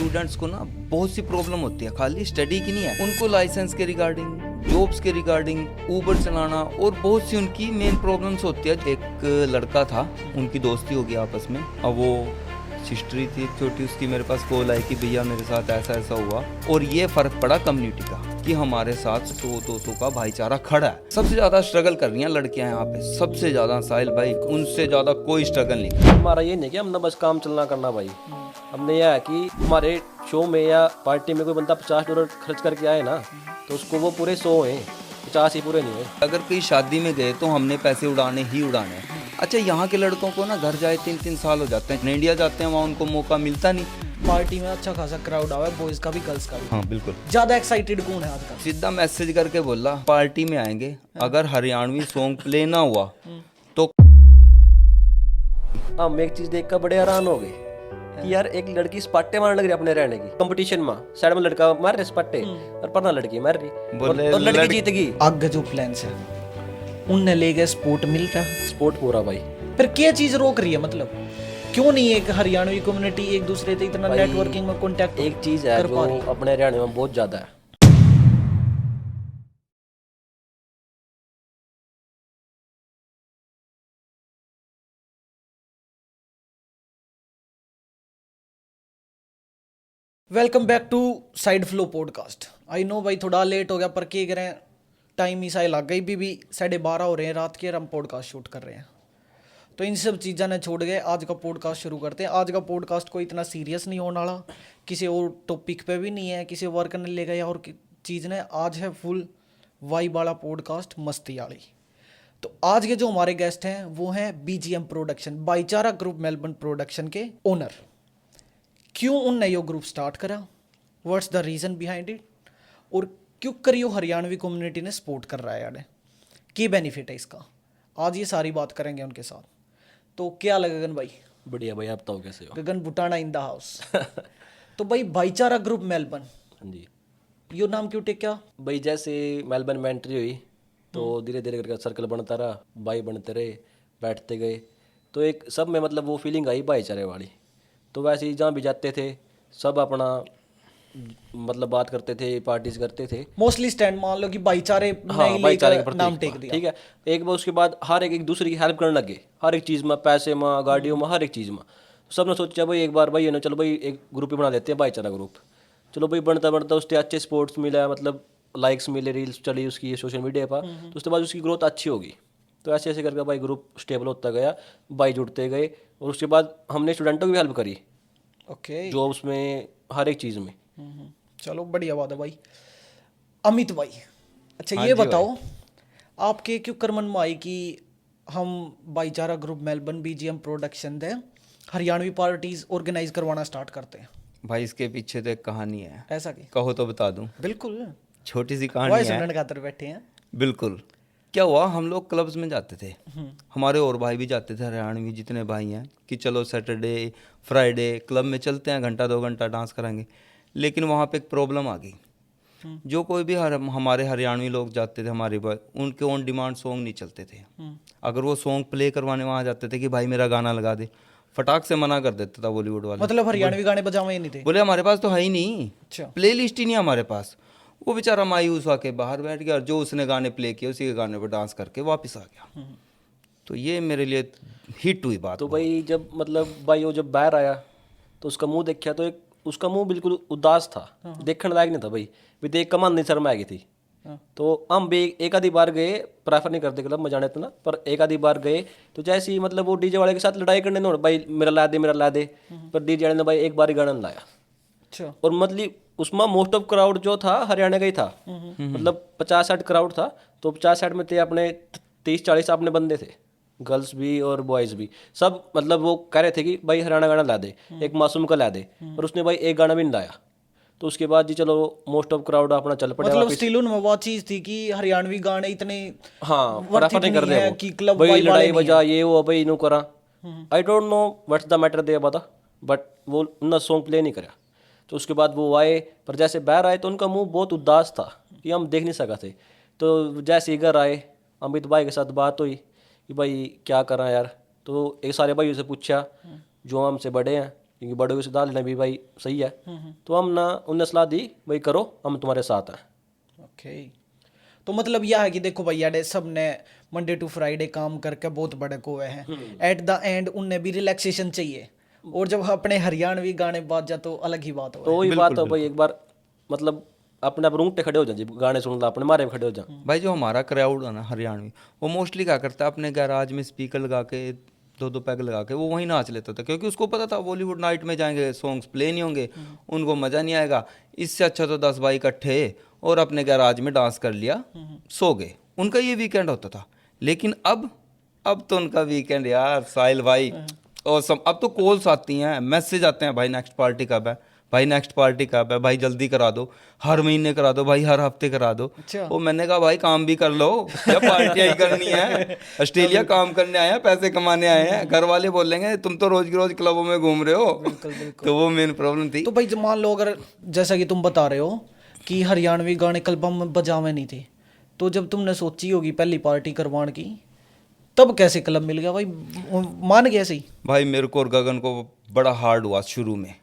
Students को ना बहुत सी प्रॉब्लम होती है, खाली स्टडी की नहीं है, उनको लाइसेंस के रिगार्डिंग, जॉब्स के रिगार्डिंग, ऊबर चलाना और बहुत सी उनकी मेन प्रॉब्लम्स होती है। एक लड़का था, उनकी दोस्ती हो गई आपस में। अब वो सिस्टरी थी छोटी, उसकी मेरे पास कॉल आई कि भैया मेरे साथ ऐसा ऐसा हुआ, और ये फर्क पड़ा कम्युनिटी का कि हमारे साथ 100-200 का भाईचारा खड़ा है। सबसे ज्यादा स्ट्रगल कर रही हैं लड़कियां यहाँ पे, सबसे ज्यादा साहिल भाई, उनसे ज्यादा कोई स्ट्रगल नहीं। हमारा ये नहीं कि हमने बस काम चलना करना भाई, हमने यह है कि हमारे शो में या पार्टी में कोई बंदा $50 खर्च करके आए ना, तो उसको वो पूरे 100 हैं, 50 ही पूरे नहीं है। अगर कहीं शादी में गए तो हमने पैसे उड़ाने ही उड़ाने हैं। अच्छा, यहाँ के लड़कों को ना घर जाए 3-3 साल हो जाते हैं, इंडिया जाते हैं वहाँ उनको मौका मिलता नहीं। पार्टी में अच्छा खासा क्राउड आवा है, बॉयज का भी गर्ल्स का भी। हाँ बिल्कुल। ज्यादा एक्साइटेड कौन है आजकल? सीधा मैसेज करके बोला पार्टी में आएंगे, अगर हरियाणवी सॉन्ग प्ले ना हुआ तो हम एक चीज देख कर बड़े हैरान हो गए कि यार एक लड़की स्पाटे मारने लग रही अपने रहने की कंपटीशन में, साइड में लड़का मार रहे स्पाटे और पर ना लड़की मार रही, बोले और लड़की जीत गई। आगे जो प्लान है उनने ले गए, स्पोर्ट मिल रहा, स्पोर्ट पूरा भाई। फिर क्या चीज रोक रही है? मतलब क्यों नहीं एक हरियाणवी कम्युनिटी एक दूसरे से इतना नेटवर्किंग में कांटेक्ट? एक चीज है जो अपने हरियाणा में बहुत ज्यादा है, welcome back to side flow podcast. I know भाई थोड़ा लेट हो गया, पर क्या करें, टाइम ईसा लग गई भी 12:30 हो रहे हैं रात के और हम पॉडकास्ट शूट कर रहे हैं, तो इन सब चीज़ों ने छोड़ गए। आज का पॉडकास्ट शुरू करते हैं। आज का पॉडकास्ट कोई इतना सीरियस नहीं होने वाला, किसी और टॉपिक पे भी नहीं है, किसी वर्क ने ले गया और चीज़ ने। आज है फुल वाइब वाला पॉडकास्ट, मस्ती वाली। तो आज के जो हमारे गेस्ट हैं वो हैं BGM प्रोडक्शन, भाईचारा ग्रुप मेलबर्न प्रोडक्शन के ओनर। क्यों उनने यो ग्रुप स्टार्ट करा, what's the reason behind it, और क्यों करियो हरियाणवी कम्युनिटी ने सपोर्ट कर रहा है यार, क्या बेनिफिट है इसका, आज ये सारी बात करेंगे उनके साथ। तो क्या लगा गगन भाई? बढ़िया भाई, आप बताओ कैसे हो? गगन बुटाना इन द हाउस। तो भाई भाईचारा ग्रुप मेलबर्न, हाँ जी यो नाम क्यों टेक्या? भाई, जैसे मेलबर्न में एंट्री हुई तो धीरे धीरे करके सर्कल बनता रहा, भाई बनते रहे, बैठते गए, तो एक सब में मतलब वो फीलिंग आई भाईचारे वाली। तो वैसे ही जहाँ भी जाते थे सब अपना मतलब बात करते थे, पार्टीज करते थे। मोस्टली स्टैंड मान लो कि भाईचारे हाँ, नहीं भाईचारे के लेकर प्रतीक नाम टेक दिया, ठीक है। एक बार उसके बाद हर एक दूसरे की हेल्प करने लगे, हर एक चीज़ में, पैसे में, गाड़ियों में, हर एक चीज़ में। सब ने सोचा भाई एक बार भाई ना, चलो भाई एक ग्रुप ही बना देते हैं, भाईचारा ग्रुप। चलो भाई बनता बनता उसके अच्छे स्पोर्ट्स मिला, मतलब लाइक्स मिले, रील्स चली उसकी सोशल मीडिया पर, तो उसके बाद उसकी ग्रोथ अच्छी होगी। तो ऐसे ऐसे करके भाई ग्रुप स्टेबल होता गया, भाई जुड़ते गए, और उसके बाद हमने स्टूडेंटों की भी हेल्प करी, ओके, जॉब्स में, हर एक चीज़ में। चलो बढ़िया बात है भाई। अमित भाई, अच्छा ये बताओ आपके क्यों कर मन में आई कि हम भाईचारा ग्रुप मेलबर्न BGM प्रोडक्शन दे हरियाणवी पार्टीज ऑर्गेनाइज करवाना स्टार्ट करते हैं? भाई इसके पीछे तो एक कहानी है, ऐसा की? कहो तो बता दूं। बिल्कुल, छोटी सी वाई कहानी है। सुनने खातर बैठे हैं। बिल्कुल। क्या हुआ, हम लोग क्लब्स में जाते थे, हमारे और भाई भी जाते थे, हरियाणवी जितने भाई हैं, कि चलो सैटरडे फ्राइडे क्लब में चलते हैं, घंटा 2 घंटा डांस करेंगे। लेकिन वहाँ पे एक प्रॉब्लम आ गई, जो कोई भी हमारे हरियाणवी लोग जाते थे, हमारे भाई, उनके ऑन डिमांड सॉन्ग नहीं चलते थे। अगर वो सॉन्ग प्ले करवाने वहाँ जाते थे कि भाई मेरा गाना लगा दे, फटाक से मना कर देता था बॉलीवुड वाले। मतलब हरियाणवी गाने बजावे ही नहीं थे? बोले हमारे पास तो है ही नहीं, अच्छा, प्ले लिस्ट ही नहीं हमारे पास। वो बेचारा मायूस आके बाहर बैठ गया, और जो उसने गाने प्ले किए उसी के गाने पर डांस करके वापस आ गया। तो ये मेरे लिए हिट हुई बात। तो भाई जब मतलब भाई वो जब बाहर आया तो उसका मुंह देखा, तो एक उसका मुंह बिल्कुल उदास था, देखने लायक नहीं था भाई, भी देख कमान नहीं शर्म आ गई थी। तो हम भी एक आधी बार गए, प्रेफर नहीं करते क्लब में जाने तो ना, पर एक आधी बार गए, तो जैसे ही मतलब वो डीजे वाले के साथ लड़ाई करने ना, भाई मेरा ला दे मेरा ला दे, पर डीजे वाले ने भाई एक बार ही गाना लाया। अच्छा, और मतलब उसमें मोस्ट ऑफ क्राउड जो था हरियाणा का ही था, मतलब 50-60 क्राउड था, तो 50-60 में थे अपने 30-40 अपने बंदे थे, गर्ल्स भी और बॉयज़ भी, सब मतलब वो कह रहे थे कि भाई हरियाणा गाना ला दे, एक मासूम का ला दे, और उसने भाई एक गाना भी नहीं लाया। तो उसके बाद जी चलो मोस्ट ऑफ क्राउड अपना चल पड़ा। मतलब स्टिल उनमें वो चीज थी कि हरियाणवी गाने इतने हाँ प्रेफर नहीं कर रहे कि वो, क्लब भाई वाले लड़ाई बजा ये वो भाई इनू करा। I don't know what's the matter दे बता, बट वो उनका सॉन्ग प्ले नहीं करा। तो उसके बाद वो आए, पर जैसे बाहर आए तो उनका मुंह बहुत उदास था कि हम देख नहीं सका थे। तो जैसे इधर आए, अमित भाई के साथ बात हुई कि भाई क्या करा यार। तो एक सारे भाइयों से पूछा जो हमसे बड़े हैं क्योंकि बड़ों की सलाह लेना भी भाई सही है। तो हम ना उन्हें सलाह दी भाई करो, हम तुम्हारे साथ हैं। ओके, तो मतलब यह है कि देखो भैया डे सब ने मंडे टू फ्राइडे काम करके बहुत बड़े को हुए हैं, एट द एंड उन्हें भी रिलैक्सेशन चाहिए, और जब अपने हरियाणवी गाने बाज जा तो अलग ही बात हो। तो वही बात हो भाई, एक बार मतलब अपने आप रूंगटे खड़े हो जाए गाने सुन ला, अपने मारे में खड़े हो जाए। भाई जो हमारा क्राउड है ना हरियाणवी, वो मोस्टली क्या करता है, अपने गैराज में स्पीकर लगा के दो पैग लगा के वो वहीं नाच लेता था, क्योंकि उसको पता था बॉलीवुड नाइट में जाएंगे सॉन्ग्स प्ले नहीं होंगे, उनको मज़ा नहीं आएगा। इससे अच्छा तो 10 भाई इकट्ठे और अपने गैराज में डांस कर लिया, सो गए। उनका ये वीकेंड होता था। लेकिन अब तो उनका वीकेंड यार साहिल भाई, और सब अब तो कॉल्स आती हैं, मैसेज आते हैं, भाई नेक्स्ट पार्टी कब है, भाई नेक्स्ट पार्टी कब है, भाई जल्दी करा दो, हर महीने करा दो भाई, हर हफ्ते करा दो। अच्छा। वो मैंने कहा भाई काम भी कर लो, क्या पार्टियां ही करनी है, ऑस्ट्रेलिया काम करने आए हैं, पैसे कमाने आए हैं। घर वाले बोलेंगे तुम तो रोज की रोज क्लबों में घूम रहे हो। तो वो मेन प्रॉब्लम थी। तो भाई जब मान लो अगर जैसा कि तुम बता रहे हो कि हरियाणवी गाने क्लबों में बजावे नहीं थे, तो जब तुमने सोची होगी पहली पार्टी करवाने की, तब कैसे क्लब मिल गया भाई, मान गया सही? भाई मेरे को और गगन को बड़ा हार्ड हुआ शुरू में।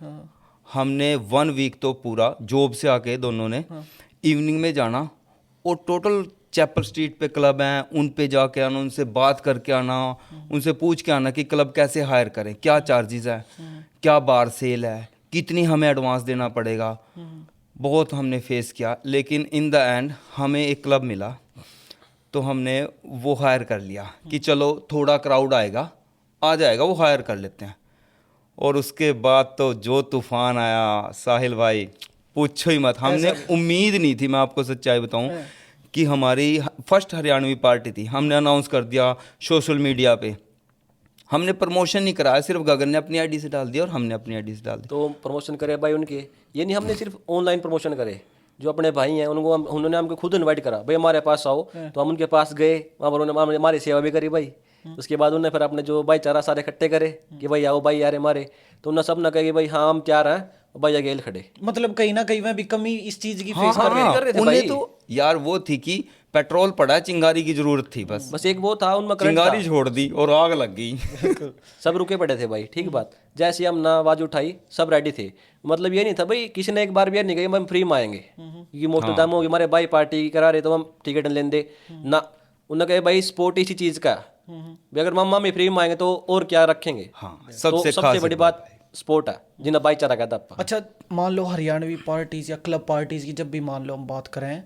हमने 1 वीक तो पूरा जॉब से आके दोनों ने इवनिंग में जाना, और टोटल चैपल स्ट्रीट पे क्लब हैं, उन पे जाके आना, उनसे बात करके आना, उनसे पूछ के आना कि क्लब कैसे हायर करें, क्या चार्जेस है, क्या बार सेल है, कितनी हमें एडवांस देना पड़ेगा। बहुत हमने फेस किया, लेकिन इन द एंड हमें एक क्लब मिला, तो हमने वो हायर कर लिया कि चलो थोड़ा क्राउड आ जाएगा, वो हायर कर लेते हैं। और उसके बाद तो जो तूफान आया साहिल भाई, पूछो ही मत। हमने उम्मीद नहीं थी, मैं आपको सच्चाई बताऊं, कि हमारी फर्स्ट हरियाणवी पार्टी थी। हमने अनाउंस कर दिया सोशल मीडिया पे, हमने प्रमोशन नहीं कराया, सिर्फ गगन ने अपनी आईडी से डाल दिया और हमने अपनी आईडी से डाल दिया। तो प्रमोशन करे भाई उनके, ये नहीं हमने सिर्फ ऑनलाइन प्रमोशन करे। जो अपने भाई हैं उनको उन्होंने हमको खुद इनवाइट करा, भाई हमारे पास आओ। तो हम उनके पास गए, वहाँ पर उन्होंने हमारी सेवा भी करी भाई। उसके बाद उन्होंने फिर अपने जो भाईचारा सारे इकट्ठे करे कि भाई आओ भाई यार हमारे, तो उन्होंने सब ने कहा कि भाई हाँ हम तैयार हैं, भाई अकेले खड़े। मतलब कहीं ना कहीं में भी कमी इस चीज की हाँ, फेस कर रहे हाँ, कर रहे थे उन्हें भाई। तो यार वो थी कि पेट्रोल पड़ा है, चिंगारी की जरूरत थी, बस एक वो था उनमें करंट था। चिंगारी छोड़ दी और आग लग गई। सब रुके पड़े थे भाई, ठीक बात। जैसे हम ना आवाज उठाई सब रेडी थे। मतलब ये नहीं था भाई किसी ने एक बार भी नहीं कही हम फ्री में आएंगे, क्योंकि मोस्ट ऑफ टाइम होगी हमारे भाई पार्टी करा रहे तो हम टिकट लेंदे ना। उन्होंने कहा भाई स्पोर्ट इसी चीज का भी, अगर मम्मा में फ्री में आएंगे तो और क्या रखेंगे। हाँ, तो सबसे बड़ी बात स्पोर्ट है, जिन्हें भाईचारा कहता है। अच्छा, मान लो हरियाणवी पार्टीज या क्लब पार्टीज की जब भी मान लो हम बात करें,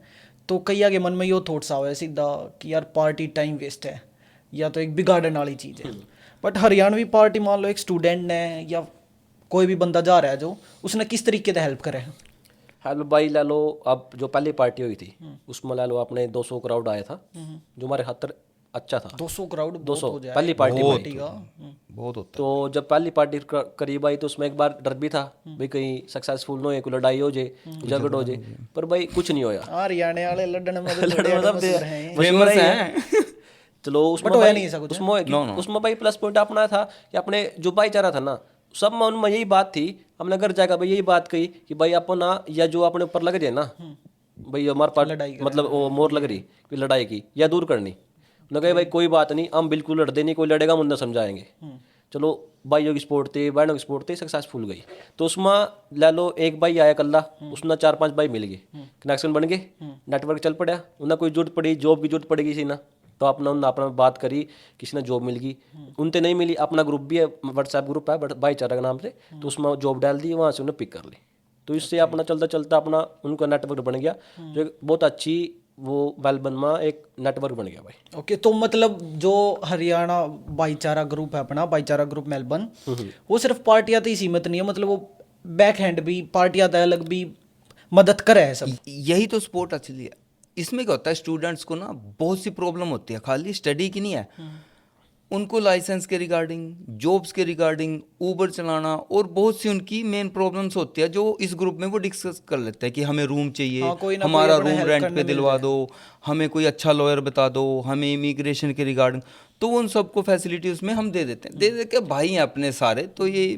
तो कई आगे मन में ये थॉट्स आवे सीधा कि यार पार्टी टाइम वेस्ट है, या तो एक बिगाड़ने वाली चीज़ है। बट हरियाणवी पार्टी मान लो एक स्टूडेंट ने या कोई भी बंदा जा रहा है जो, उसने किस तरीके से हेल्प करे? हेलो भाई ले लो, अब जो पहली पार्टी हुई थी उसमें ले लो अपने 200 क्राउड आया था, जो हमारे खातर अच्छा था। 200 क्राउड 200 पहली पार्टी बहुत होता। तो जब पहली पार्टी करीब आई तो उसमें एक बार डर भी था भाई कहीं सक्सेसफुल ना हो, कोई लड़ाई हो जाए, झगड़ हो जाए, पर भाई कुछ नहीं होया। हरियाणा वाले लड़ने में फेमस हैं। चलो उसमें भाई प्लस पॉइंट अपना था कि अपने जो भाईचारा था ना, सब में उनमें यही बात थी। हमने घर जाकर भाई यही बात कही कि भाई अपन ना, या जो अपने ऊपर लग जाए ना भाई हमारे पास, मतलब वो मोर लग रही कि लड़ाई की या दूर करनी, उन्होंने कहा भाई कोई बात नहीं, हम बिल्कुल लड़ते नहीं, कोई लड़ेगा मुन्ना समझाएंगे। चलो भाइयों की स्पोर्ट थी, बहनों की स्पोर्ट थी, सक्सेसफुल गई। तो उसमें ले लो एक भाई आया कल्ला, उसने 4-5 भाई मिल गए, कनेक्शन बन गए, नेटवर्क चल पड़ा। उन्हें कोई जरूरत पड़ी, जॉब की जरूरत पड़ेगी किसी ना, तो अपना बात करी, किसी ने जॉब मिल गई, उनसे नहीं मिली, अपना ग्रुप भी है, व्हाट्सएप ग्रुप है भाईचारा के नाम से, तो उसमें जॉब डाल दी, वहाँ से उन्हें पिक कर ली। तो इससे अपना चलता चलता अपना उनका नेटवर्क बन गया, जो एक बहुत अच्छी वो मेलबर्न में एक नेटवर्क बन गया भाई। ओके, तो मतलब जो हरियाणा भाईचारा ग्रुप है अपना, भाईचारा ग्रुप मेलबर्न, वो सिर्फ पार्टियां ही सीमित नहीं है, मतलब वो बैक हैंड भी पार्टियां अलग भी मदद करे है सब। यही तो स्पोर्ट असली है। इसमें क्या होता है, स्टूडेंट्स को ना बहुत सी प्रॉब्लम होती है, खाली स्टडी की नहीं है, उनको लाइसेंस के रिगार्डिंग, जॉब्स के रिगार्डिंग, ऊबर चलाना और बहुत सी उनकी मेन प्रॉब्लम्स होती है, जो इस ग्रुप में वो डिस्कस कर लेते हैं कि हमें रूम चाहिए, हमारा रूम रेंट पे दिलवा दो, हमें कोई अच्छा लॉयर बता दो, हमें इमिग्रेशन के रिगार्डिंग, तो उन सबको फैसिलिटी उसमें हम दे देते हैं। दे के भाई हैं अपने सारे, तो ये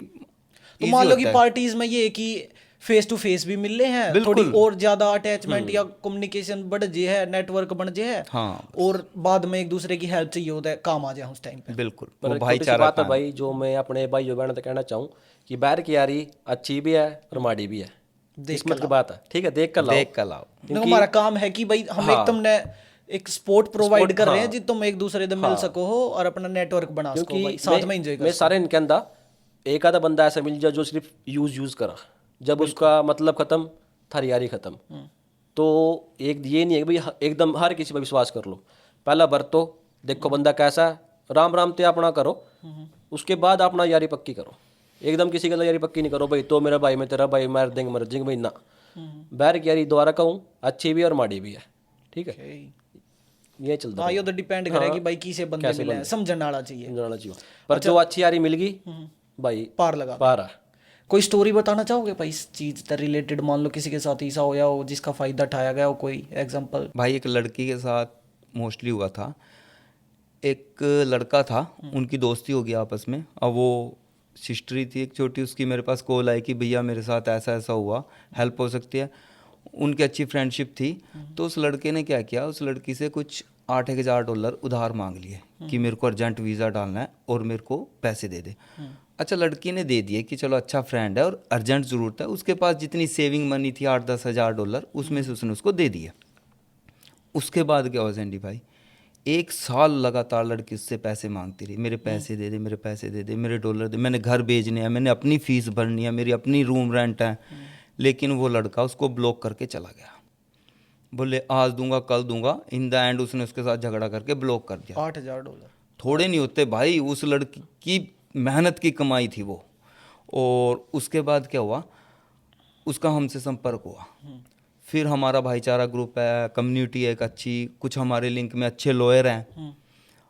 तो मान लो कि पार्टीज में ये है कि फेस टू फेस भी मिल रहे हैं, थोड़ी और ज्यादा अटैचमेंट या कम्युनिकेशन बढ़ जे है, नेटवर्क बन जे है। हाँ, और बाद में एक दूसरे की हेल्प चाहिए होता है, काम आ जाए उस टाइम पे। बिल्कुल पर वो एक छोटी सी भाईचारा बात है भाई, जो मैं अपने भाइयों बहनों तक कहना चाहूँ कि बाहर की यारी अच्छी भी है और माड़ी भी है, किस्मत की बात है, ठीक है, देख कर लाओ। देख कर लाओ। देखो हमारा काम है कि भाई हम एक तुमने एक स्पोर्ट प्रोवाइड कर रहे हैं जी, तुम एक दूसरे से मिल सको हो और अपना नेटवर्क बना सको भाई, साथ में एंजॉय मैं सारे इनके अंदर एक आधा बंदा ऐसा मिल जाए जो सिर्फ यूज करा, जब उसका मतलब खत्म, थारी यारी खत्म। तो एक ये नहीं है कि भाई एकदम हर किसी पर विश्वास कर लो, पहला बरतो, देखो बंदा कैसा है, राम राम ते अपना करो, उसके बाद अपना यारी पक्की करो। एकदम किसी के यारी पक्की नहीं करो भाई तो मेरा भाई, मैं तेरा भाई, मार देंगे मर जाएंगे भाई, ना। बैर की यारी दोबारा कहूँ अच्छी भी है और माड़ी भी है, ठीक है, ये चलता हाँ, ये तो डिपेंड करे कि भाई किसे बंदे मिले हैं, समझने वाला चाहिए। जाना चाहिए। पर जो अच्छी यारी मिल गई भाई, पार लगा। पार है। कोई स्टोरी बताना चाहोगे भाई इस चीज से रिलेटेड, मान लो किसी के साथ ऐसा होया हो जिसका फायदा उठाया गया हो, कोई एग्जांपल? भाई एक लड़की के साथ मोस्टली हुआ था, एक लड़का था, उनकी दोस्ती हो गई आपस में। अब वो सिस्टरी थी एक छोटी, उसकी मेरे पास कॉल आई कि भैया मेरे साथ ऐसा ऐसा हुआ, हेल्प हो सकती है। उनकी अच्छी फ्रेंडशिप थी, तो उस लड़के ने क्या किया, उस लड़की से कुछ $8,000 उधार मांग लिए कि मेरे को अर्जेंट वीज़ा डालना है और मेरे को पैसे दे दे। अच्छा, लड़की ने दे दिए कि चलो अच्छा फ्रेंड है और अर्जेंट ज़रूरत है। उसके पास जितनी सेविंग मनी थी $8-10,000, उसमें से उसने उसको दे दिया। उसके बाद क्या हुआ सैंडी भाई, 1 साल लगातार लड़की उससे पैसे मांगती रही, मेरे पैसे दे दे, मेरे पैसे दे दे, मेरे डॉलर दे, मैंने घर भेजने हैं, मैंने अपनी फ़ीस भरनी है, मेरी अपनी रूम रेंट है। लेकिन वो लड़का उसको ब्लॉक करके चला गया, बोले आज दूंगा कल दूंगा। इन द एंड उसने उसके साथ झगड़ा करके ब्लॉक कर दिया। $8,000 थोड़े नहीं होते भाई, उस लड़की की मेहनत की कमाई थी वो। और उसके बाद क्या हुआ, उसका हमसे संपर्क हुआ। फिर हमारा भाईचारा ग्रुप है, कम्युनिटी है एक अच्छी, कुछ हमारे लिंक में अच्छे लॉयर हैं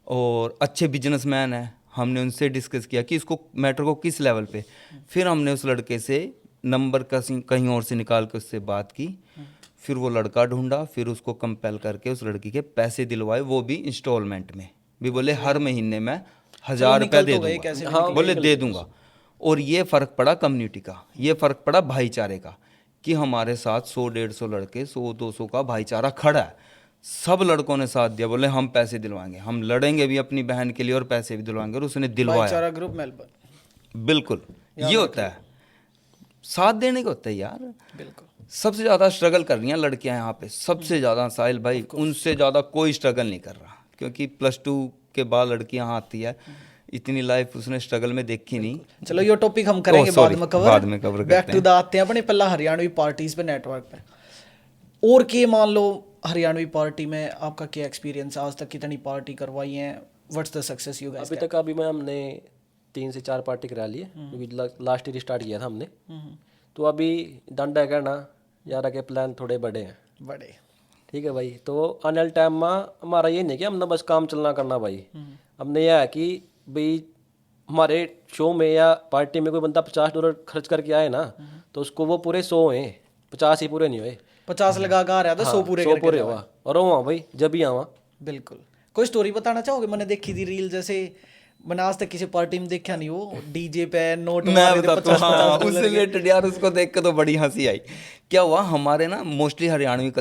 और अच्छे बिजनेसमैन हैं। हमने उनसे डिस्कस किया कि इसको मैटर को किस लेवल पे। फिर हमने उस लड़के से नंबर कहीं और से निकाल के उससे बात की। फिर वो लड़का ढूंढा, फिर उसको कंपेल करके उस लड़की के पैसे दिलवाए, वो भी इंस्टॉलमेंट में। भी बोले हर महीने में 1,000 रुपये दे दूंगा। हाँ, बोले दे दूंगा। और ये फ़र्क पड़ा कम्युनिटी का, ये फ़र्क पड़ा भाईचारे का, कि हमारे साथ 100-150 लड़के, 100-200 का भाईचारा खड़ा है। सब लड़कों ने साथ दिया, बोले हम पैसे दिलवाएंगे, हम लड़ेंगे भी अपनी बहन के लिए और पैसे भी दिलवाएंगे। और उसने दिलवाया। भाईचारा ग्रुप मेलबर्न, बिल्कुल ये होता है, साथ देने का होता है यार। बिल्कुल। सबसे ज़्यादा स्ट्रगल कर रही हैं लड़कियां यहाँ पे, सबसे ज़्यादा साहिल भाई, उनसे ज़्यादा कोई स्ट्रगल नहीं कर रहा। क्योंकि +2 के बाद लड़कियां आती है, इतनी लाइफ उसने स्ट्रगल में देखी नहीं। चलो ये टॉपिक हम करेंगे बाद में कवर बैक टू द आते हैं अपने पहला हरियाणवी पार्टीज पे, नेटवर्क पे। और के मान लो हरियाणवी पार्टी में आपका क्या एक्सपीरियंस, आज तक कितनी पार्टी करवाई हैं, what's the success you guys? अभी तक अभी में हमने 3 से 4 पार्टी करा ली है, क्योंकि लास्ट ईयर स्टार्ट किया था हमने। तो अभी डंडा है कहना यार के प्लान थोड़े बड़े हैं, बड़े, ठीक है भाई। तो आने वाले टाइम में हमारा ये नहीं कि हमने बस काम चलना करना भाई, हमने यह है कि भाई हमारे शो में या पार्टी में कोई बंदा $50 खर्च करके आए ना, तो उसको वो पूरे 100 हैं, 50 ही पूरे नहीं हुए। 50 लगा कर आ रहा था, 100 पूरे 100 पूरे हुआ और हुआ भाई जब भी आवा। बिल्कुल। कोई स्टोरी बताना चाहोगे? मैंने देखी थी रील, जैसे मैंने आज तक किसी पार्टी में देखा नहीं, वो डीजे पे नोट मैं बताता हूँ, हाँ, उससे रिलेटेड यार, उसको देख के तो बड़ी हंसी आई। क्या हुआ, हमारे ना मोस्टली हरियाणवी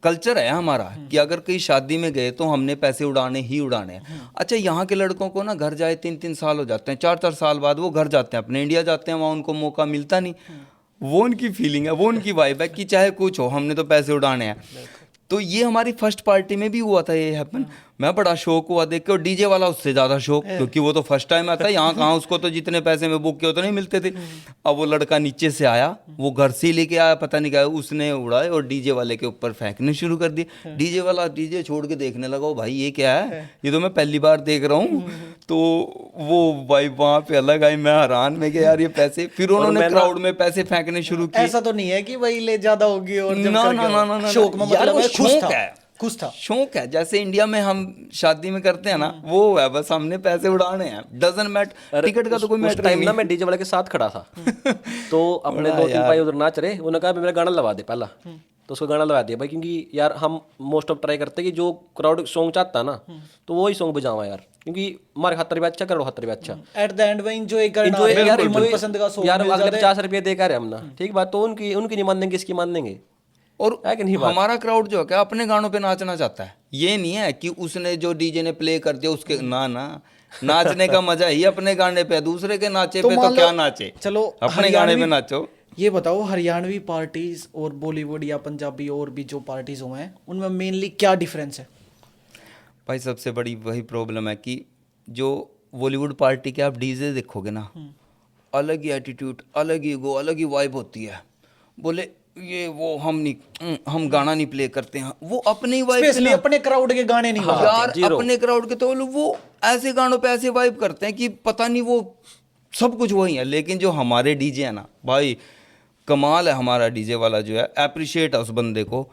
कल्चर है हमारा कि अगर कहीं शादी में गए तो हमने पैसे उड़ाने ही उड़ाने हैं। अच्छा, यहाँ के लड़कों को ना घर जाए 3-3 साल हो जाते हैं, 4-4 साल बाद वो घर जाते हैं, अपने इंडिया जाते हैं, वहाँ उनको मौका मिलता नहीं। वो उनकी फीलिंग है, वो उनकी वाइब है कि चाहे कुछ हो, हमने तो पैसे उड़ाने हैं। तो ये हमारी फर्स्ट पार्टी में भी हुआ था ये हैपन। मैं बड़ा शौक हुआ देख के, और डीजे वाला उससे ज़्यादा शौक, क्योंकि वो तो फर्स्ट टाइम आता है यहाँ। कहाँ उसको तो जितने पैसे में बुक किए उतने नहीं मिलते थे। अब वो लड़का नीचे से आया, वो घर से ही लेके आया, पता नहीं क्या, उसने उड़ाए और डीजे वाले के ऊपर फेंकने शुरू कर दिए। डीजे वाला डीजे छोड़ के देखने लगा, भाई ये क्या है, ये तो मैं पहली बार देख रहा हूँ। तो वो भाई वहाँ पे अलग आई, मैं हैरान में कि यार ये पैसे। फिर उन्होंने क्राउड में पैसे फेंकने शुरू किए। ऐसा तो नहीं है कि भाई ले ज्यादा होगी और जब ना, करके ना, ना, ना, शौक में, यार मतलब वो खुश शौक था, है, खुश था, शौक है। जैसे इंडिया में हम शादी में करते हैं ना, वो है, बस हमने पैसे उड़ाने हैं, डजन मैटर, टिकट का तो कोई मैटर टाइम नहीं। ना मैं डीजे वाले के साथ खड़ा था, तो अपने 2-3 भाई उधर नाच रहे, उन्होंने कहा मेरा गाना लगा दे पहला। तो उसको गाना लगा दिया भाई, क्योंकि यार हम मोस्ट ऑफ ट्राई करते हैं कि जो क्राउड सॉन्ग चाहता है ना तो वही सॉन्ग बजावा यार, क्योंकि हमारे खातर भी अच्छा, करो खातर भी अच्छा। एट द एंड में एंजॉय करना Enjoy है, यार, बिल्कुल enjoy- मनपसंद का सॉन्ग यार मिल अगले जाए। 50 रुपये दे कर हम ना, ठीक बात, तो उनकी नहीं मानेंगे, इसकी मान देंगे। और है कि नहीं बात? हमारा क्राउड जो है क्या अपने गानों पे नाचना चाहता है, ये नहीं है कि उसने जो डीजे ने प्ले कर दिया उसके ना नाचने का मजा ही अपने गाने पे है, दूसरे के नाचे तो पे मान तो लो- क्या नाचे, चलो अपने गाने पे नाचो। ये बताओ हरियाणवी पार्टीज और बॉलीवुड या पंजाबी और भी जो पार्टीज हुए हैं उनमें मेनली क्या डिफरेंस है? भाई सबसे बड़ी वही प्रॉब्लम है कि जो बॉलीवुड पार्टी के आप डीजे देखोगे ना, अलग ही एटीट्यूड, अलग ही ईगो, अलग ही वाइब होती है। बोले ये वो हम गाना नहीं प्ले करते हैं, वो अपनी वाइब स्पेशली अपने क्राउड के गाने नहीं बजाते। यार अपने क्राउड के तो वो ऐसे गानों पे ऐसे वाइब करते हैं कि पता नहीं, वो सब कुछ वही है। लेकिन जो हमारे डीजे है ना भाई, कमाल है हमारा डीजे वाला जो है, अप्रिशिएट है उस बंदे को।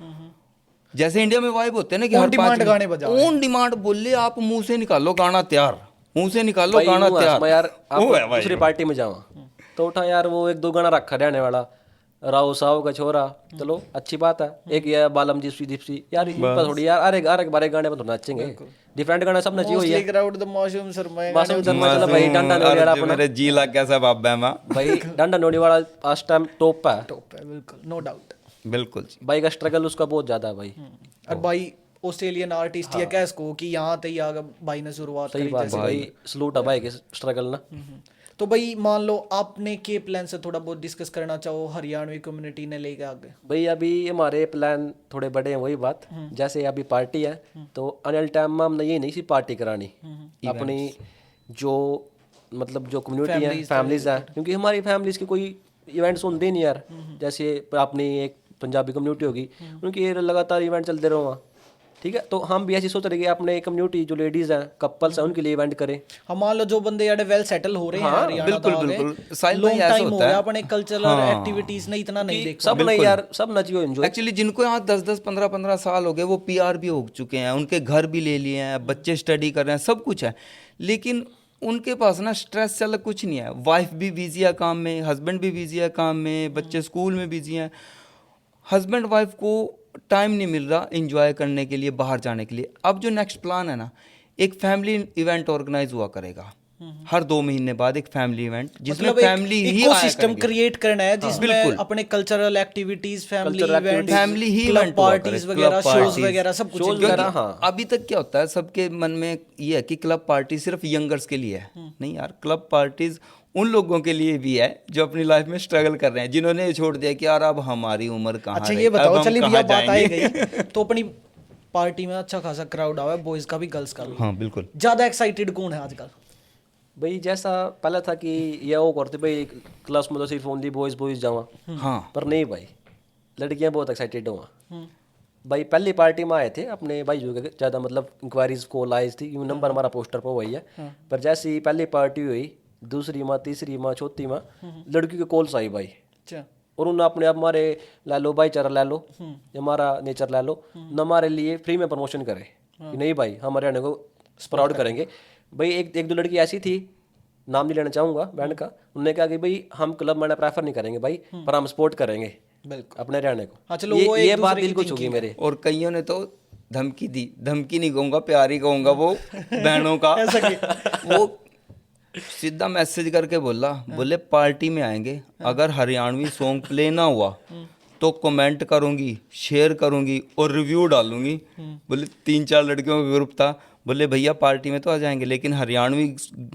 जैसे इंडिया में वाइब होते हैं ना कि On demand गाने बजाओ। ऑन डिमांड, बोले आप मुंह से निकालो गाना तैयार, मुंह से निकालो भाई गाना यूं है, तैयार। यार आप वो है भाई। दूसरी पार्टी में जावा तो उठा यार वो एक दो गाना रखा रहने वाला, राव साहु का छोरा, चलो अच्छी बात है। एक ये बालम जिप्सी जिप्सी, यार इन पर थोड़ी यार अरे बारे गाने पर तो नाचेंगे, डिफरेंट गाना सब नचिए mostly crowd the Masoom Sharma Masoom Sharma चला भाई, डंडा नोड़ी वाला अपना मेरे जी लग गया सब आप मैं भाई, डंडा नोड़ी वाला आज टाइम टॉप है टॉप है, बिल्कुल नो डाउट। बिल्कुल जी। भाई का स्ट्रगल उसका बहुत ज्यादा है भाई। और भाई ऑस्ट्रेलियन आर्टिस्ट या क्या इसको कि यहाँ तक आ भाई ने शुरुआत सही करी बात जैसे। है भाई, सलूट है भाई के स्ट्रगल ना। तो भाई मान लो आपने के प्लान से थोड़ा बहुत डिस्कस करना चाहो हरियाणवी कम्युनिटी ने लेके आगे? भाई अभी हमारे प्लान थोड़े बड़े हैं, वही बात, जैसे अभी पार्टी है तो आने वाले टाइम में हमने ये नहीं सी पार्टी करानी अपनी जो मतलब जो कम्युनिटी है, फैमिलीज है, क्योंकि हमारी फैमिलीज के कोई इवेंट्स होते नहीं यार। जैसे अपनी एक पंजाबी कम्युनिटी होगी, उनकी ये लगातार इवेंट चलते रहो वहाँ, ठीक है। तो हम भी ऐसी सोच रहे कि अपने कम्युनिटी जो लेडीज हैं, कपल्स हैं, उनके लिए इवेंट करें। हम मान लो जो बंदे यार वेल सेटल हो रहे हैं हरियाणा बिल्कुल, तो आगे, बिल्कुल। साहिल लॉन्ग भाई, ऐसा टाइम हो होता है। गया अपने कल्चरल एक्टिविटीज ने इतना नहीं देखा। सब नहीं यार, सब नचियो एंजॉय। एक्चुअली जिनको यहाँ 10-10, 15-15 साल हो गए, वो PR भी हो चुके हैं, उनके घर भी ले लिए हैं, बच्चे स्टडी कर रहे हैं, सब कुछ है। लेकिन उनके पास ना स्ट्रेस से अलग कुछ नहीं है। वाइफ भी बिजी है काम में, हस्बैंड भी बिजी है काम में, बच्चे स्कूल में बिजी हैं। हस्बैंड वाइफ को टाइम नहीं मिल रहा एंजॉय करने के लिए, बाहर जाने के लिए। अब जो नेक्स्ट प्लान है ना, एक फैमिली इवेंट ऑर्गेनाइज हुआ करेगा हर 2 महीने बाद, एक फैमिली इवेंट जिसमें मतलब फैमिली ही आया इकोसिस्टम करेंगे। क्रिएट करना है जिसमें बिल्कुल। अपने cultural activities, family Cultural events, family ही क्लब इवेंट हुआ पार्टीज करे, वगैरह, क्लब शोज पार्टीज, वगैरह सब कुछ shows enjoy वगैरह, किया। हाँ। अभी तक क्या होता है, सबके मन में ये है कि क्लब पार्टी सिर्फ यंगर्स के लिए है। नहीं यार, क्लब पार्टीज उन लोगों के लिए भी है जो अपनी लाइफ में स्ट्रगल कर रहे हैं, जिन्होंने ये छोड़ दिया कि यार अब हमारी उम्र कहाँ अच्छा रही, ये अब बताओ, हम चलिए कहाँ भैया बात आई जाएंगे? गई तो अपनी पार्टी में अच्छा खासा क्राउड आवा है, बॉयज का भी गर्ल्स का भी। हाँ बिल्कुल। ज्यादा एक्साइटेड कौन है आजकल? भाई जैसा पहले था कि ये वो करते भाई क्लास में तो सिर्फ ओनली बॉयज बॉयज जावा, हाँ पर नहीं भाई, लड़कियां बहुत एक्साइटेड हुआ। भाई पहली पार्टी में आए थे अपने भाई जो के ज़्यादा मतलब इंक्वायरीज कॉल आई थी, यूँ नंबर हमारा पोस्टर पर वही है। पर जैसे ही पहली पार्टी हुई, दूसरी माँ, तीसरी माँ, चौथी माँ, लड़की के कॉल्स आई भाई, अच्छा और उन्होंने अपने आप हमारे ले लो भाईचारा ले लो, हमारा नेचर ले लो, न हमारे लिए फ्री में प्रमोशन करे कि नहीं भाई हम हरियाणा को प्राउड करेंगे। भाई एक दो लड़की ऐसी थी, नाम नहीं लेना चाहूँगा बैंड का, उन्होंने कहा कि भाई हम क्लब में प्रेफर नहीं करेंगे भाई, पर हम सपोर्ट करेंगे बिल्कुल। अपने हरियाणा को। हाँ चलो, वो एक ये बात दूसरे दिल की को छू गई मेरे। और कईयों ने तो धमकी दी, धमकी नहीं कहूँगा, प्यार ही कहूँगा, वो बहनों का वो सीधा मैसेज करके बोले पार्टी में आएंगे, अगर हरियाणवी सॉन्ग प्ले ना हुआ तो कमेंट करूंगी, शेयर करूंगी और रिव्यू डालूंगी। बोले 3-4 लड़कियों का ग्रुप था, बोले भैया पार्टी में तो आ जाएंगे लेकिन हरियाणवी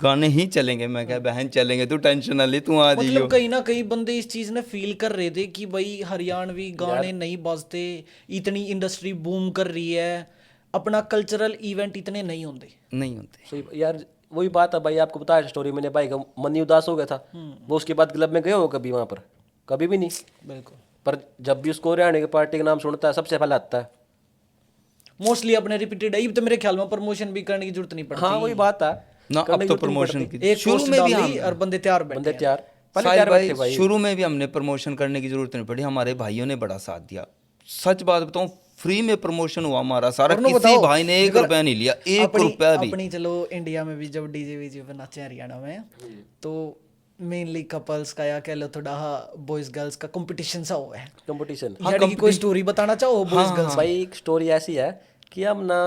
गाने ही चलेंगे। मैं क्या बहन चलेंगे, तू टेंशन ना ले, तू आ जाइयो। मतलब कहीं ना कहीं बंदे इस चीज ने फील कर रहे थे कि भाई हरियाणवी गाने नहीं बजते, इतनी इंडस्ट्री बूम कर रही है, अपना कल्चरल इवेंट इतने नहीं होते। नहीं होते। सही यार, वही बात है भाई, आपको बताया स्टोरी मैंने, भाई का मन ही उदास हो गया था। वो उसके बाद क्लब में गए हो कभी वहाँ पर? कभी भी नहीं। बिल्कुल। पर जब भी उसको हरियाणा की पार्टी का नाम सुनता है सबसे पहले आता है। मोस्टली अपने रिपीटेड है, तो मेरे ख्याल में प्रमोशन भी करने की जरूरत नहीं पड़ती। हाँ वही बात है ना, अब तो प्रमोशन की एक शुरू पोस्ट में भी डाली और बंदे तैयार बैठे बंदे हैं। तैयार, पहले साहिल तैयार भाई, बैठे भाई। शुरू में भी हमने प्रमोशन करने की जरूरत नहीं पड़ी, हमारे भाइयों ने बड़ा साथ दिया। सच बात बताऊं, फ्री में प्रमोशन हुआ हमारा सारा, और ना किसी बताओ, भाई ने 1 अगर रुपया नहीं लिया, 1 अपनी- रुपया भी। अपनी चलो इंडिया में भी जब डीजे वीजे पे नाचे हरियाणा में, तो मेनली कपल्स का या कह लो थोड़ा बॉयज गर्ल्स का कंपटीशन सा हुआ है कंपटीशन। यानी कि कोई स्टोरी बताना चाहो बॉयज गर्ल्स भाई एक स्टोरी ऐसी है कि हम ना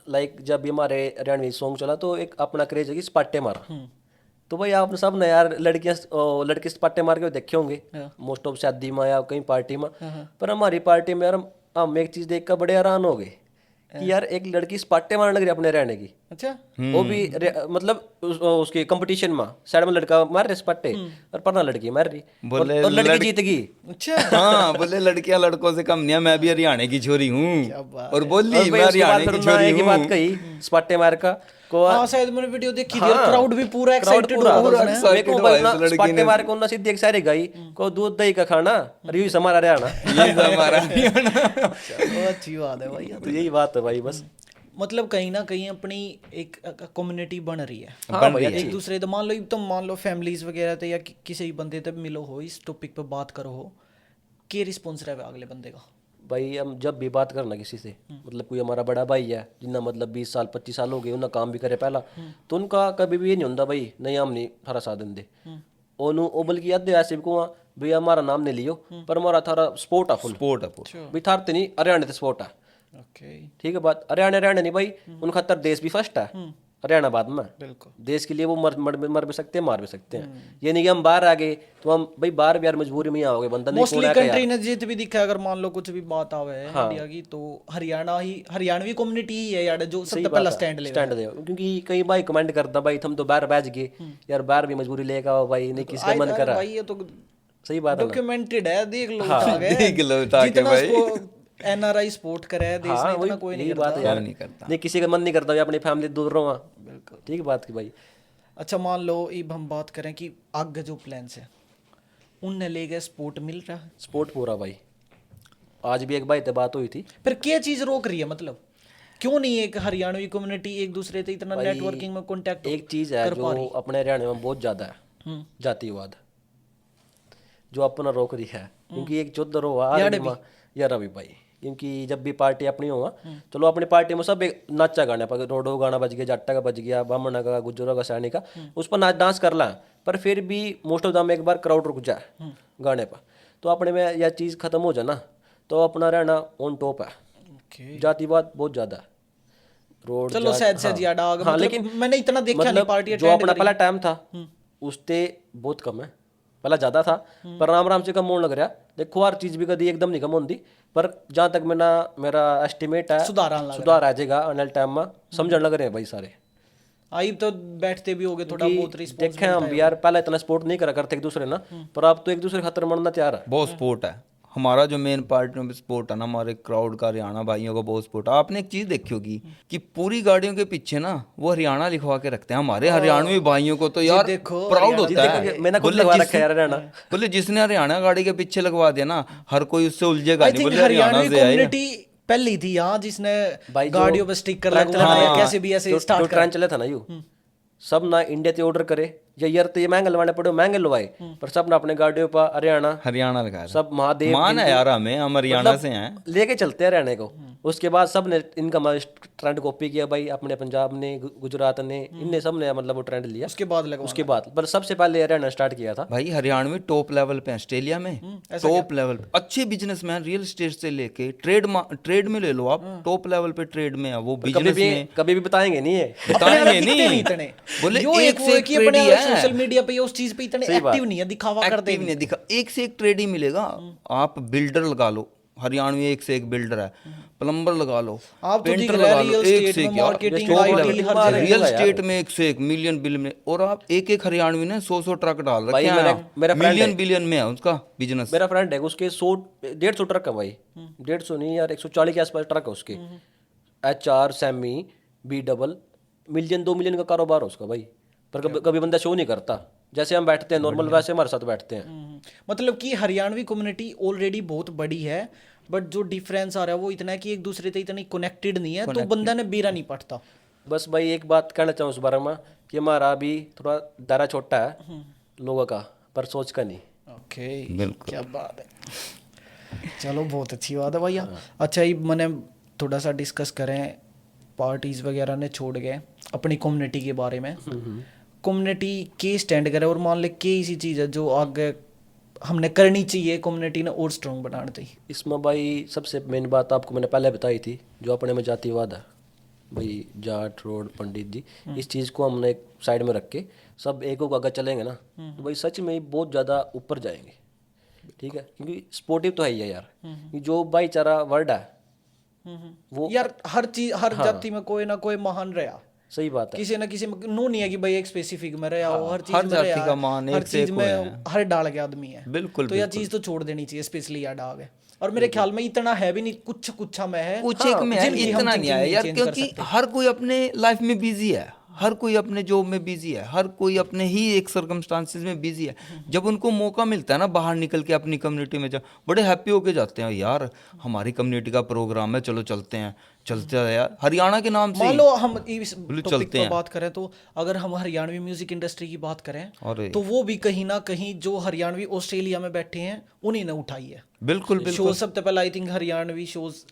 लाइक जब भी हमारे हरियाणवी सॉन्ग चला तो एक अपना क्रेज है कि स्पाटे मारा। तो भाई आप सब ने यार लड़के स्पाटे मार के देखे होंगे मोस्ट ऑफ शादी में या कहीं पार्टी में। पर हमारी पार्टी में यार हम एक चीज देख कर बड़े हैरान हो गए कि यार एक लड़की स्पाटे मारने लग रही अपने रहने की। अच्छा वो भी मतलब उसके कंपटीशन में साइड में लड़का मार रहे स्पाटे और परना लड़की मार रही और लड़की जीत गई। अच्छा हाँ बोले लड़कियां लड़कों से कम नहीं है, मैं भी हरियाणा की छोरी हूँ और बोली और भाई मैं उसके बाद हरियाणा फिर की उन्होंने छोरी एक ही हूँ। बात कही स्पाटे मार का को हाँ शायद मैंने वीडियो देखी थी और क्राउड भी पूरा एक्साइटेड पूरा हो रहा था देखो भाई ना स्पाटे मार को ना सीधी एक सारी गई को दूध दही का खाना और यही हमारा हरियाणा। ये तो हमारा वो अच्छी बात है भाई। तो यही बात है भाई बस। मतलब कहीं ना कहीं अपनी एक कम्युनिटी बन रही है हाँ भाई एक दूसरे तो मान लो फैमिलीज वगैरह थे या किसी बंदे तक मिलो हो इस टॉपिक पे बात करो हो के रिस्पॉन्स रहे अगले बंदे का। भाई हम जब भी बात करना किसी से मतलब कोई हमारा बड़ा भाई है जितना मतलब 20 साल 25 साल हो गए उन्हें काम भी करे पहला तो उनका कभी भी ये नहीं होता भाई नहीं हम नहीं थारा साथ देंगे ओ बल्कि याद ऐसे भी कहूँ भैया हमारा नाम नहीं लियो पर हमारा थारा स्पोर्ट है फुल स्पोर्ट भाई थार नहीं हरियाणा से स्पोर्ट है। ओके ठीक है बात हरियाणा नहीं भाई उन खातर देश भी फर्स्ट है हरियाणा बाद में बिल्कुल देश के लिए वो मर भी सकते हैं मार भी सकते हैं। ये नहीं कि हम बाहर आ गए तो हम भाई बाहर भी यार मजबूरी में आओगे बंदा नहीं मोस्टली कंट्री ने जीत भी दिखा अगर मान लो कुछ भी बात आवे है इंडिया की तो हरियाणवी कम्युनिटी ही है यार जो सबसे पहला स्टैंड ले दे क्योंकि कई भाई कमेंट करता भाई तुम तो बाहर बैठ गए यार बाहर भी मजबूरी लेकर आओ भाई नहीं किसी का मन करा। भाई ये तो सही बात है डॉक्यूमेंटेड है देख लो देख लो ताकि भाई एनआरआई सपोर्ट करे है देश में इतना कोई नहीं बात है यार नहीं करता नहीं किसी का मन नहीं करता अपनी फैमिली दूर रहो। बिल्कुल ठीक बात की भाई। अच्छा मान लो अब हम बात करें कि आगे जो प्लान्स है उनने ले गए सपोर्ट मिल रहा है सपोर्ट पूरा भाई। आज भी एक भाई से बात हुई थी फिर क्या चीज रोक रही है मतलब क्यों नहीं एक हरियाणवी कम्युनिटी एक दूसरे से इतना नेटवर्किंग में कांटेक्ट एक चीज है जो अपने हरियाणा में बहुत ज्यादा है जातिवाद जो अपना रोक रही है क्योंकि एक चौधर हुआ यार अभी भाई क्योंकि जब भी पार्टी अपनी होगा चलो अपनी पार्टी में सब एक नाचा गाना पर रोडो गाना बज गया जाट्टा का बज गया ब्राह्मण का गुज्जरों का सैनी का उस पर नाच डांस कर ला पर फिर भी मोस्ट ऑफ द एक बार क्राउड रुक जाए गाने पर तो अपने में यह चीज़ खत्म हो जाए ना तो अपना रहना ऑन टॉप है। जातिवाद बहुत ज्यादा है रोड चलो शायद ज्यादा हाँ, लेकिन मैंने इतना देखा नहीं पार्टी जो अपना पहला टाइम था उससे बहुत कम है पहला ज्यादा था पर राम राम से कम होने लग रहा। देखो हर चीज भी कभी एकदम नहीं कम होती पर जहाँ तक मेरा एस्टिमेट है सुधार आ जाएगा आने टाइम में समझने लग रहे हैं भाई सारे। आई तो बैठते भी होगे थोड़ा बहुत रिस्पॉन्स देखे हम भी यार पहले इतना सपोर्ट नहीं करा करते एक दूसरे ना पर अब तो एक दूसरे खातर मरना तैयार है। बहुत सपोर्ट है हमारा जो मेन पार्ट में सपोर्ट है ना हमारे क्राउड का हरियाणा भाइयों का बहुत सपोर्ट है। आपने एक चीज देखी होगी कि पूरी गाड़ियों के पीछे ना वो हरियाणा लिखवा के रखते हैं हमारे हरियाणवी भाइयों को तो यार प्राउड होता है। मैंने खुद लगवा रखा है हरियाणा बोले जिसने हरियाणा गाड़ी के पीछे लगवा दिया ना हर कोई उससे उलझेगा नहीं। बोले हरियाणा से आए पहली थी यहाँ जिसने गाड़ियों पे स्टिकर लगाया कैसे भी ऐसे स्टार्ट ट्रेन चले था ना यू सब ना इंडिया से ऑर्डर करे या यार तो ये महंगे लवाने पड़े महंगे लवाए पर सब ना अपने गाड़ियों पर हरियाणा लगा सब महादेव मान है यार हमें हम हरियाणा से हैं लेके चलते हैं हरियाणा को। उसके बाद सब ने इनका ट्रेंड कॉपी किया भाई अपने पंजाब ने गुजरात ने इनने सब ने मतलब वो ट्रेंड लिया उसके बाद पर सबसे पहले हरियाणा स्टार्ट किया था भाई। हरियाणवी टॉप लेवल पे ऑस्ट्रेलिया में टॉप लेवल पे अच्छे बिजनेसमैन रियल एस्टेट से लेके ट्रेड में ले लो आप टॉप लेवल पे ट्रेड में है वो बिजनेस में कभी भी बताएंगे नहीं है बताएंगे नहीं बोले एक से एक ट्रेड ही है सोशल मीडिया पे उस चीज पे इतने एक्टिव नहीं है दिखावा कर देंगे नहीं दिखा एक से एक ट्रेड ही मिलेगा। आप बिल्डर लगा लो हरियाणवी एक से एक बिल्डर है प्लम्बर लगा लो आप पेंटर लगा लो एक से एक रियल एस्टेट में एक से एक मिलियन बिलियन में और आप एक एक हरियाणवी ने 100 ट्रक डाल रखे हैं मिलियन बिलियन में है उसका बिजनेस। मेरा फ्रेंड है उसके 100-150 ट्रक है भाई 150 नहीं यार 140 के आसपास ट्रक है उसके HR semi B million 2 million का कारोबार है उसका भाई पर कभी बंदा शो नहीं करता जैसे हम बैठते हैं नॉर्मल वैसे हमारे साथ बैठते हैं। मतलब कि हरियाणवी कम्युनिटी ऑलरेडी बहुत बड़ी है बट जो डिफरेंस आ रहा है वो इतना है कि एक दूसरे से इतनी कनेक्टेड नहीं है तो बंदा ने बेरा नहीं पड़ता। बस भाई एक बात कहना चाहूँ उस बारे में कि हमारा अभी थोड़ा दायरा छोटा है लोगों का पर सोच का नहीं। ओके बिल्कुल क्या बात है चलो बहुत अच्छी बात है भैया। अच्छा ये मैंने थोड़ा सा डिस्कस करें पार्टीज वगैरह ने छोड़ गए अपनी कम्युनिटी के बारे में कम्युनिटी के स्टैंड करे और मान ले के इसी चीज़ है जो आगे हमने करनी चाहिए कम्युनिटी ने और स्ट्रॉन्ग बनाना चाहिए? इसमें भाई सबसे मेन बात आपको मैंने पहले बताई थी, जो अपने में जातिवाद है भाई, जाट रोड पंडित जी, इस चीज़ को हमने एक साइड में रख के सब एक को अगर चलेंगे ना तो भाई सच में ही बहुत ज़्यादा ऊपर जाएंगे। ठीक है, क्योंकि स्पोर्टिव तो है ही है यार, कि जो भाईचारा वर्ड है वो यार हर चीज हर जाति में कोई ना कोई महान रहा, सही बात है। किसी ना किसी में नो नहीं है कि भाई एक स्पेसिफिक में रहा हो, हर चीज हर में जाति रहा का है, महान हर एक से चीज एक में है। हर डाल के आदमी है। बिल्कुल तो यह चीज तो छोड़ देनी चाहिए, स्पेशली यह डाग है। और मेरे ख्याल में इतना है भी नहीं, कुछ कुछ में है, कुछ एक में है, जिनकी हम इतना नहीं thinking है यार, change कर क्योंकि सकते हैं। हर कोई अपने लाइफ में बिजी है, हर कोई अपने जॉब में बिजी है, हर कोई अपने ही एक सर्कमस्टांसिस में बिजी है। जब उनको मौका मिलता है ना बाहर निकल के अपनी कम्युनिटी में, बड़े हैप्पी होके जाते हैं, यार हमारी कम्युनिटी का प्रोग्राम है, चलो चलते हैं, चलते हैं यार, हरियाणा के नाम से मान ही। लो हम इस बोले टॉपिक चलते पर हैं। बात करें तो अगर हम हरियाणवी म्यूजिक इंडस्ट्री की बात करें अरे तो वो भी कहीं ना कहीं जो हरियाणवी ऑस्ट्रेलिया में बैठे हैं उन्हीं ने उठाई है। बिल्कुल बिल्कुल। शोज सबसे पहले आई थिंक हरियाणवी शोज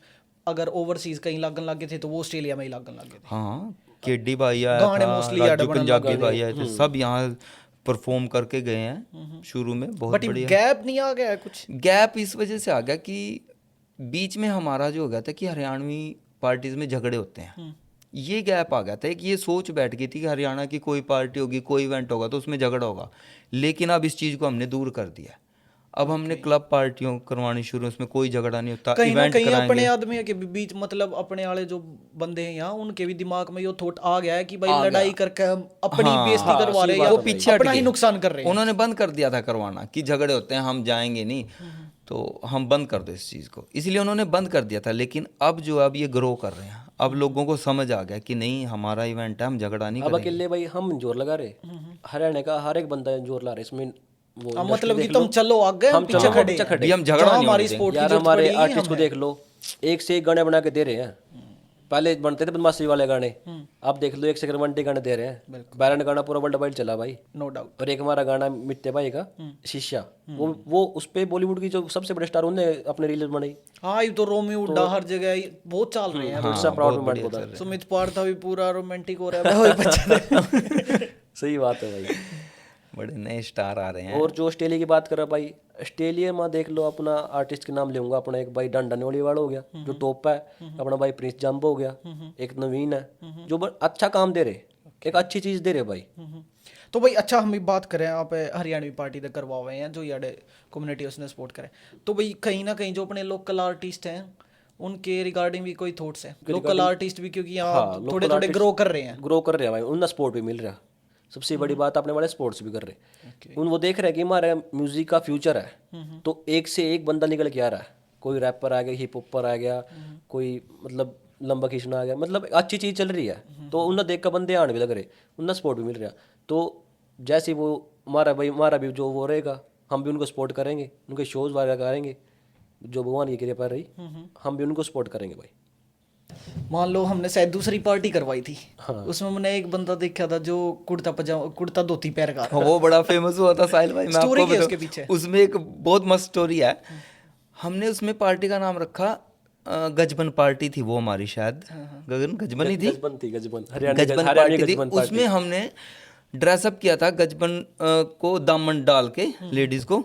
अगर ओवरसीज कहीं लागन लगे थे तो वो ऑस्ट्रेलिया में ही लागन लगे थे। हाँ, केडी भाई आया गाने था, mostly राजू याद बना पंजाबी भाई आए थे, सब यहाँ परफॉर्म करके गए हैं शुरू में, बहुत बट बढ़िया। गैप नहीं आ गया है कुछ? गैप इस वजह से आ गया कि बीच में हमारा जो हो गया था कि हरियाणवी पार्टीज में झगड़े होते हैं, ये गैप आ गया था। एक ये सोच बैठ गई थी कि हरियाणा की कोई पार्टी होगी, कोई इवेंट होगा तो उसमें झगड़ा होगा, लेकिन अब इस चीज़ को हमने दूर कर दिया। अब हमने क्लब पार्टियों करवानी शुरू, उसमें कोई झगड़ा नहीं होता, कहीं ना इवेंट कहीं अपने कराएंगे। आदमी के बीच मतलब अपने वाले जो बंदे हैं यहाँ उनके भी दिमाग में ये थॉट आ गया है कि भाई लड़ाई करके हम अपनी बेइज्जती करवा रहे हैं वो या पीछे हट अपना ही गए। नुकसान कर रहे हैं। उन्होंने बंद कर दिया था करवाना कि झगड़े होते हैं, हम जाएंगे नहीं, तो हम बंद कर दो इस चीज़ को, इसलिए उन्होंने बंद कर दिया था। लेकिन अब जो अब ये ग्रो कर रहे हैं, अब लोगों को समझ आ गया कि नहीं हमारा इवेंट है, हम झगड़ा नहीं अब करेंगे। अकेले भाई हम जोर लगा रहे, हरियाणा का हर एक बंदा जोर ला रहा है इसमें। वो हाँ, industry मतलब कि देख लो, तुम चलो आगे, हम पीछे चलो, खड़े पीछे हैं। खड़े भी हम झगड़ा जहाँ नहीं हमारी होने स्पोर्ट की यार जरूरत हमारे पड़ेगी, आर्टिस्ट को हम देख लो, एक से एक गाने बना के दे रहे हैं। पहले बनते थे बदमाशी वाले गाने, अब देख लो एक से एक गाने दे रहे हैं। बैरन गाना पूरा वर्ल्ड वाइड चला भाई, नो डाउट। और एक हमारा गाना मिट्टे भाई का शीशा, वो उस पे बॉलीवुड की जो सबसे बड़े स्टार उन्होंने अपने रिलीज बनाई। हाँ, ये तो रोमियो हुड्डा हर जगह ये बहुत चल रहे हैं। इट्स अ प्राउड मोमेंट होता है। सुमित पार्था भी पूरा रोमांटिक हो रहा है भाई, बच्चे। सही बात है भाई। बड़े नए स्टार आ रहे हैं। और जो ऑस्ट्रेलिया की बात कर रहा भाई, ऑस्ट्रेलिया में देख लो, अपना आर्टिस्ट के नाम लूंगा, अपना एक भाई डांडा नोलीवाल हो गया जो टॉप है, अपना भाई प्रिंस जंप हो गया, एक नवीन है जो अच्छा काम दे रहे, एक अच्छी चीज दे रहे भाई। तो भाई अच्छा, हम बात करें आप हरियाणवी पार्टी तक करवा हुए हैं जो यार कम्युनिटी उसने सपोर्ट करे, तो भाई कहीं ना कहीं जो अपने लोकल आर्टिस्ट हैं उनके रिगार्डिंग भी कोई थॉट्स हैं? लोकल आर्टिस्ट भी क्योंकि यहाँ थोड़े थोड़े ग्रो कर रहे हैं, ग्रो कर रहे हैं भाई, उन्हें सपोर्ट भी मिल रहा। सबसे बड़ी बात अपने वाले स्पोर्ट्स भी कर रहे, उन वो देख रहे हैं कि हमारा म्यूजिक का फ्यूचर है, तो एक से एक बंदा निकल के आ रहा है। कोई रैपर आ गया, हिप हॉपर आ गया, कोई मतलब लंबा खींचना आ गया, मतलब अच्छी चीज़ चल रही है, तो उन्हें देख कर बंदे आने भी लग रहे, उन्हें सपोर्ट भी मिल रहा। तो जैसे वो हमारा भी जो वो रहेगा, हम भी उनको सपोर्ट करेंगे, उनके शोज़ वगैरह करेंगे, जो भगवान की कृपा रही हम भी उनको सपोर्ट करेंगे भाई। मान लो हमने शायद दूसरी पार्टी करवाई थी, उसमें मैंने एक बंदा देखा था जो कुर्ता धोती पहन का, वो बड़ा फेमस हुआ था साहिल भाई। मैं स्टोरी आपको क्या है बताऊं, उसके पीछे? उसमें एक बहुत मस्त स्टोरी है। हमने उसमें पार्टी का नाम रखा गजबन पार्टी थी वो हमारी, शायद गगन गजबन ही थी, गजबन थी, गजबन हरियाणा गजबन पार्टी थी। उसमें हमने ड्रेसअप किया था गजबन को दामन डाल के, लेडीज को।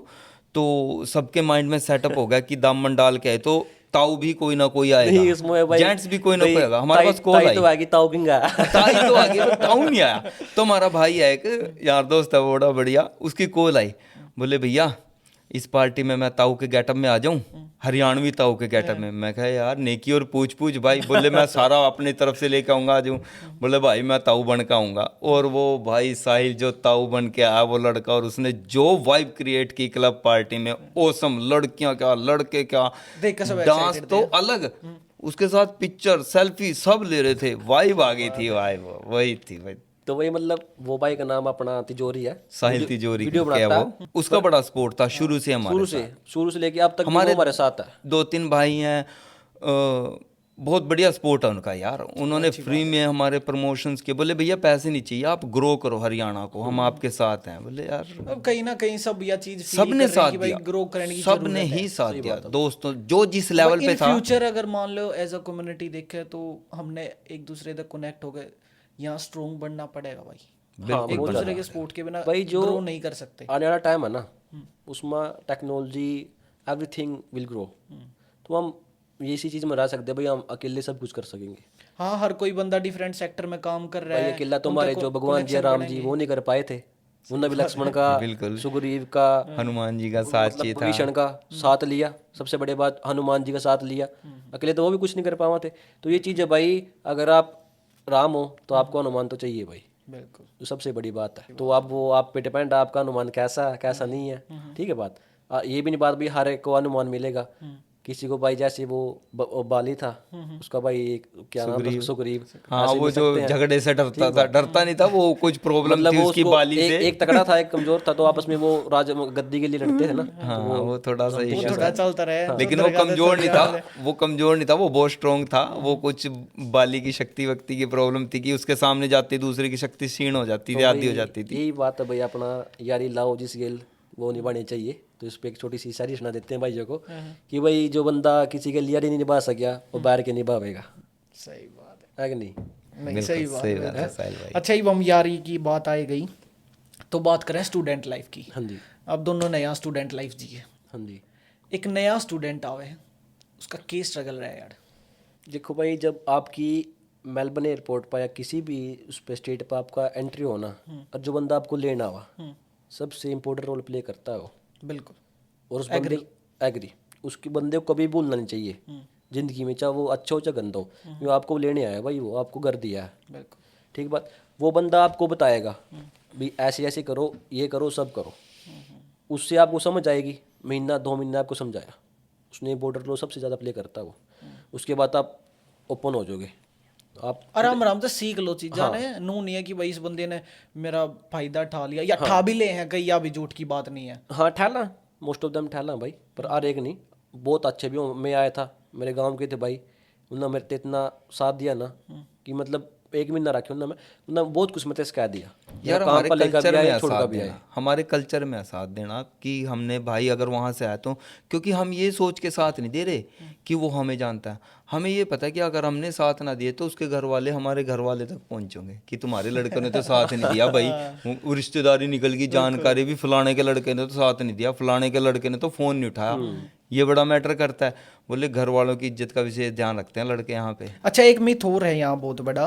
तो सबके माइंड में सेटअप हो गया कि दामन डाल के आए तो ताऊ भी कोई ना कोई आएगा, जेंट्स भी कोई ना कोई आएगा। हमारे पास कॉल आई, तो आएगी ताऊ किंगा ताई तो आ गई, ताऊ नहीं आया। तो हमारा भाई है एक यार दोस्त है बड़ा बढ़िया, उसकी कॉल आई, बोले भैया इस पार्टी में मैं ताऊ के गेटअप में आ जाऊं, हरियाणवी ताऊ के गेटअप में। मैं कहा यार नेकी और पूछ पूछ भाई। बोले मैं सारा अपनी तरफ से लेके आऊँगा, आ जाऊँ। बोले भाई मैं ताऊ बन के आऊँगा। और वो भाई साहिल जो ताऊ बन के आया वो लड़का, और उसने जो वाइब क्रिएट की क्लब पार्टी में, ओसम, लड़कियाँ क्या लड़के क्या, देख के सब डांस excited तो थे। अलग, उसके साथ पिक्चर सेल्फी सब ले रहे थे, वाइब आ गई थी, वाइब वही थी भाई। तो वही मतलब वो भाई का नाम अपना तिजोरी है, साहिल तिजोरी वीडियो क्या बनाता वो, उसका बड़ा सपोर्ट था शुरू से हमारे साथ। शुरू से लेके अब तक हमारे साथ है। 2-3 भाई हैं, बहुत बढ़िया सपोर्ट है उनका यार। उन्होंने फ्री में हमारे प्रमोशंस के, बोले भैया पैसे नहीं चाहिए, आप ग्रो करो हरियाणा को, हम आपके साथ हैं। बोले यार अब कहीं ना कहीं सब यह चीज सबने साथ दिया, ग्रो करने की सबने ही साथ दिया। दोस्तों जो जिस लेवल पे था, फ्यूचर अगर मान लो एज अ कम्युनिटी देखे तो हमने एक दूसरे तक कनेक्ट हो गए, यहाँ स्ट्रोंग बनना पड़ेगा भाई। हाँ एक बहुत दूसरे ज़्यादा के सपोर्ट के बिना भाई जो ग्रो नहीं कर सकते। आने वाला टाइम है ना, उसमें टेक्नोलॉजी एवरीथिंग विल ग्रो, तो हम ये इसी चीज़ में रह सकते हैं भाई, हम अकेले सब कुछ कर सकेंगे हाँ, हर कोई बंदा डिफरेंट सेक्टर में काम कर रहा भाई। है। अकेला तो उनका हमारे जो भगवान जी राम जी वो नहीं कर पाए थे, उन्होंने भी लक्ष्मण का, बिल्कुल। सुग्रीव का, हनुमान जी का साथ मतलब चाहिए था। विभीषण का साथ लिया, सबसे बड़ी बात हनुमान जी का साथ लिया, अकेले तो वो भी कुछ नहीं कर पाए थे। तो ये चीज़ है भाई, अगर आप राम हो तो आपको हनुमान तो चाहिए भाई, बिल्कुल। तो सबसे बड़ी बात है। तो अब वो आप पे डिपेंड है आपका अनुमान कैसा है कैसा नहीं है, ठीक है बात। ये भी नहीं बात भी हर एक को अनुमान मिलेगा, किसी को भाई जैसे वो बाली था, उसका भाई क्या नाम था, सुग्रीव, हाँ, ऐसे वो मिल जो सकते हैं। झगड़े से डरता था, डरता नहीं था वो, कुछ प्रॉब्लम मतलब थी वो उसकी उसको बाली से। एक तगड़ा था एक कमजोर था, तो आपस में वो राज गद्दी के लिए लड़ते थे ना, हाँ, वो थोड़ा सा वो इश्यू थोड़ा था। चलता रहा, लेकिन वो कमजोर नहीं था, वो कमजोर नहीं था, वो बहुत स्ट्रोंग था। वो कुछ बाली की शक्ति वक्ति की प्रॉब्लम थी कि उसके सामने जाती दूसरे की शक्ति क्षीण हो जाती थी, आधी हो जाती थी। यही बात है भाई, अपना यारी लाओ जिस गेल वो निभानी चाहिए। तो इस पे एक छोटी सी शायरी सुना देते हैं भाइयों को कि भाई जो बंदा किसी के यारी नहीं निभा सकिया वो बाहर के निभावेगा, सही बात है। है कि नहीं? नहीं, बिल्कुल सही सही बात बात है। है साहिल भाई। अच्छा, ही हम यारी की बात आ गई तो बात करें स्टूडेंट लाइफ की। हाँ जी, अब दोनों नया स्टूडेंट लाइफ जिए, हाँ जी। एक नया स्टूडेंट आवे, उसका के स्ट्रगल रहा है यार। देखो भाई, जब आपकी मेलबर्न एयरपोर्ट पर या किसी भी उस पे स्टेट पर आपका एंट्री हो ना, और जो बंदा आपको लेना हुआ सबसे इम्पोर्टेंट रोल प्ले करता है वो, बिल्कुल। और उस बंदे एग्री, उसके बंदे को कभी भूलना नहीं चाहिए जिंदगी में, चाहे वो अच्छा हो चाहे गंदा हो। वो आपको लेने आया भाई, वो आपको घर दिया है, बिल्कुल। ठीक बात। वो बंदा आपको बताएगा भी ऐसे ऐसे करो, ये करो, सब करो, उससे आपको समझ आएगी। महीना 2 महीना आपको समझाया, उसने इम्पोर्टेंट रोल सबसे ज़्यादा प्ले करता है वो। उसके बाद आप ओपन हो जाओगे, आप आराम आराम से सीख लो चीज़ा ने, नू नहीं है कि भाई इस बंदे ने मेरा फायदा ठा लिया, या ठा भी ले हैं कई, या भी झूठ की बात नहीं है। हाँ ठहला, मोस्ट ऑफ दम ठहला भाई, पर हर एक नहीं, बहुत अच्छे भी हो। मैं आया था, मेरे गांव के थे भाई, उन्होंने मेरे को इतना साथ दिया ना कि मतलब 1 महीना रखे उन्होंने बहुत कुछ मतलब सिखा दिया यार। काम हमारे पर लेकर कल्चर भी आए, में छोड़ साथ कर भी आए। देना, हमारे कल्चर में साथ देना कि हमने भाई अगर वहाँ से आए तो, क्योंकि हम ये सोच के साथ नहीं दे रहे कि वो हमें जानता है। हमें ये पता है कि अगर हमने साथ ना दिए तो उसके घर वाले हमारे घर वाले तक पहुंचेंगे कि तुम्हारे लड़के ने तो साथ नहीं दिया भाई। वो रिश्तेदारी निकल गई, जानकारी भी, फलाने के लड़के ने तो साथ नहीं दिया, फलाने के लड़के ने तो फ़ोन नहीं उठाया। ये बड़ा मैटर करता है। बोले घर वालों की इज्जत का विशेष ध्यान रखते हैं लड़के यहाँ पे। अच्छा, एक मिथ और है यहाँ बहुत बड़ा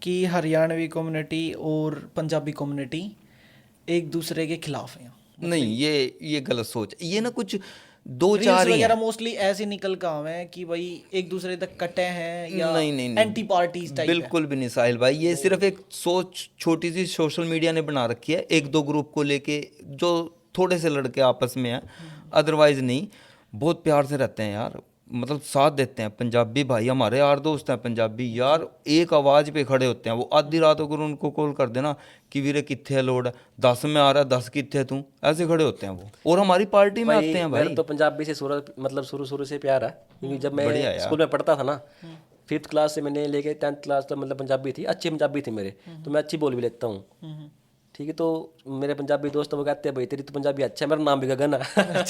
कि हरियाणवी कम्युनिटी और पंजाबी कम्युनिटी एक दूसरे के खिलाफ हैं। नहीं, ये गलत सोच है। ये ना कुछ 2-4 रील्स ही हैं। वगैरह मोस्टली ऐसे निकल के आवे हैं कि भाई एक दूसरे तक कटे हैं, या नहीं। एंटी पार्टीज टाइप है। बिल्कुल भी नहीं साहिल भाई, ये सिर्फ एक सोच छोटी सी सोशल मीडिया ने बना रखी है, 1-2 ग्रुप को लेके जो थोड़े से लड़के आपस में हैं। अदरवाइज नहीं, बहुत प्यार से रहते हैं यार, मतलब साथ देते हैं। पंजाबी भाई हमारे यार दोस्त हैं पंजाबी यार, एक आवाज़ पे खड़े होते हैं। वो आधी रात अगर उनको कॉल कर देना कि वीरे कित्थे है लोड है, 10 में आ रहा है, 10 कित्थे है तू, ऐसे खड़े होते हैं वो, और हमारी पार्टी में आते हैं भाई। मेरा तो पंजाबी से मतलब शुरू से प्यार है, क्योंकि जब मैं स्कूल में पढ़ता था ना, 5th क्लास से मैंने लेके 10th क्लास तक मतलब पंजाबी थी, अच्छी पंजाबी थी मेरे, तो मैं अच्छी बोल भी लेता हूँ, ठीक है। तो मेरे पंजाबी दोस्त वो कहते हैं भाई तेरी तो पंजाबी अच्छा है, मेरा नाम भी गगन है।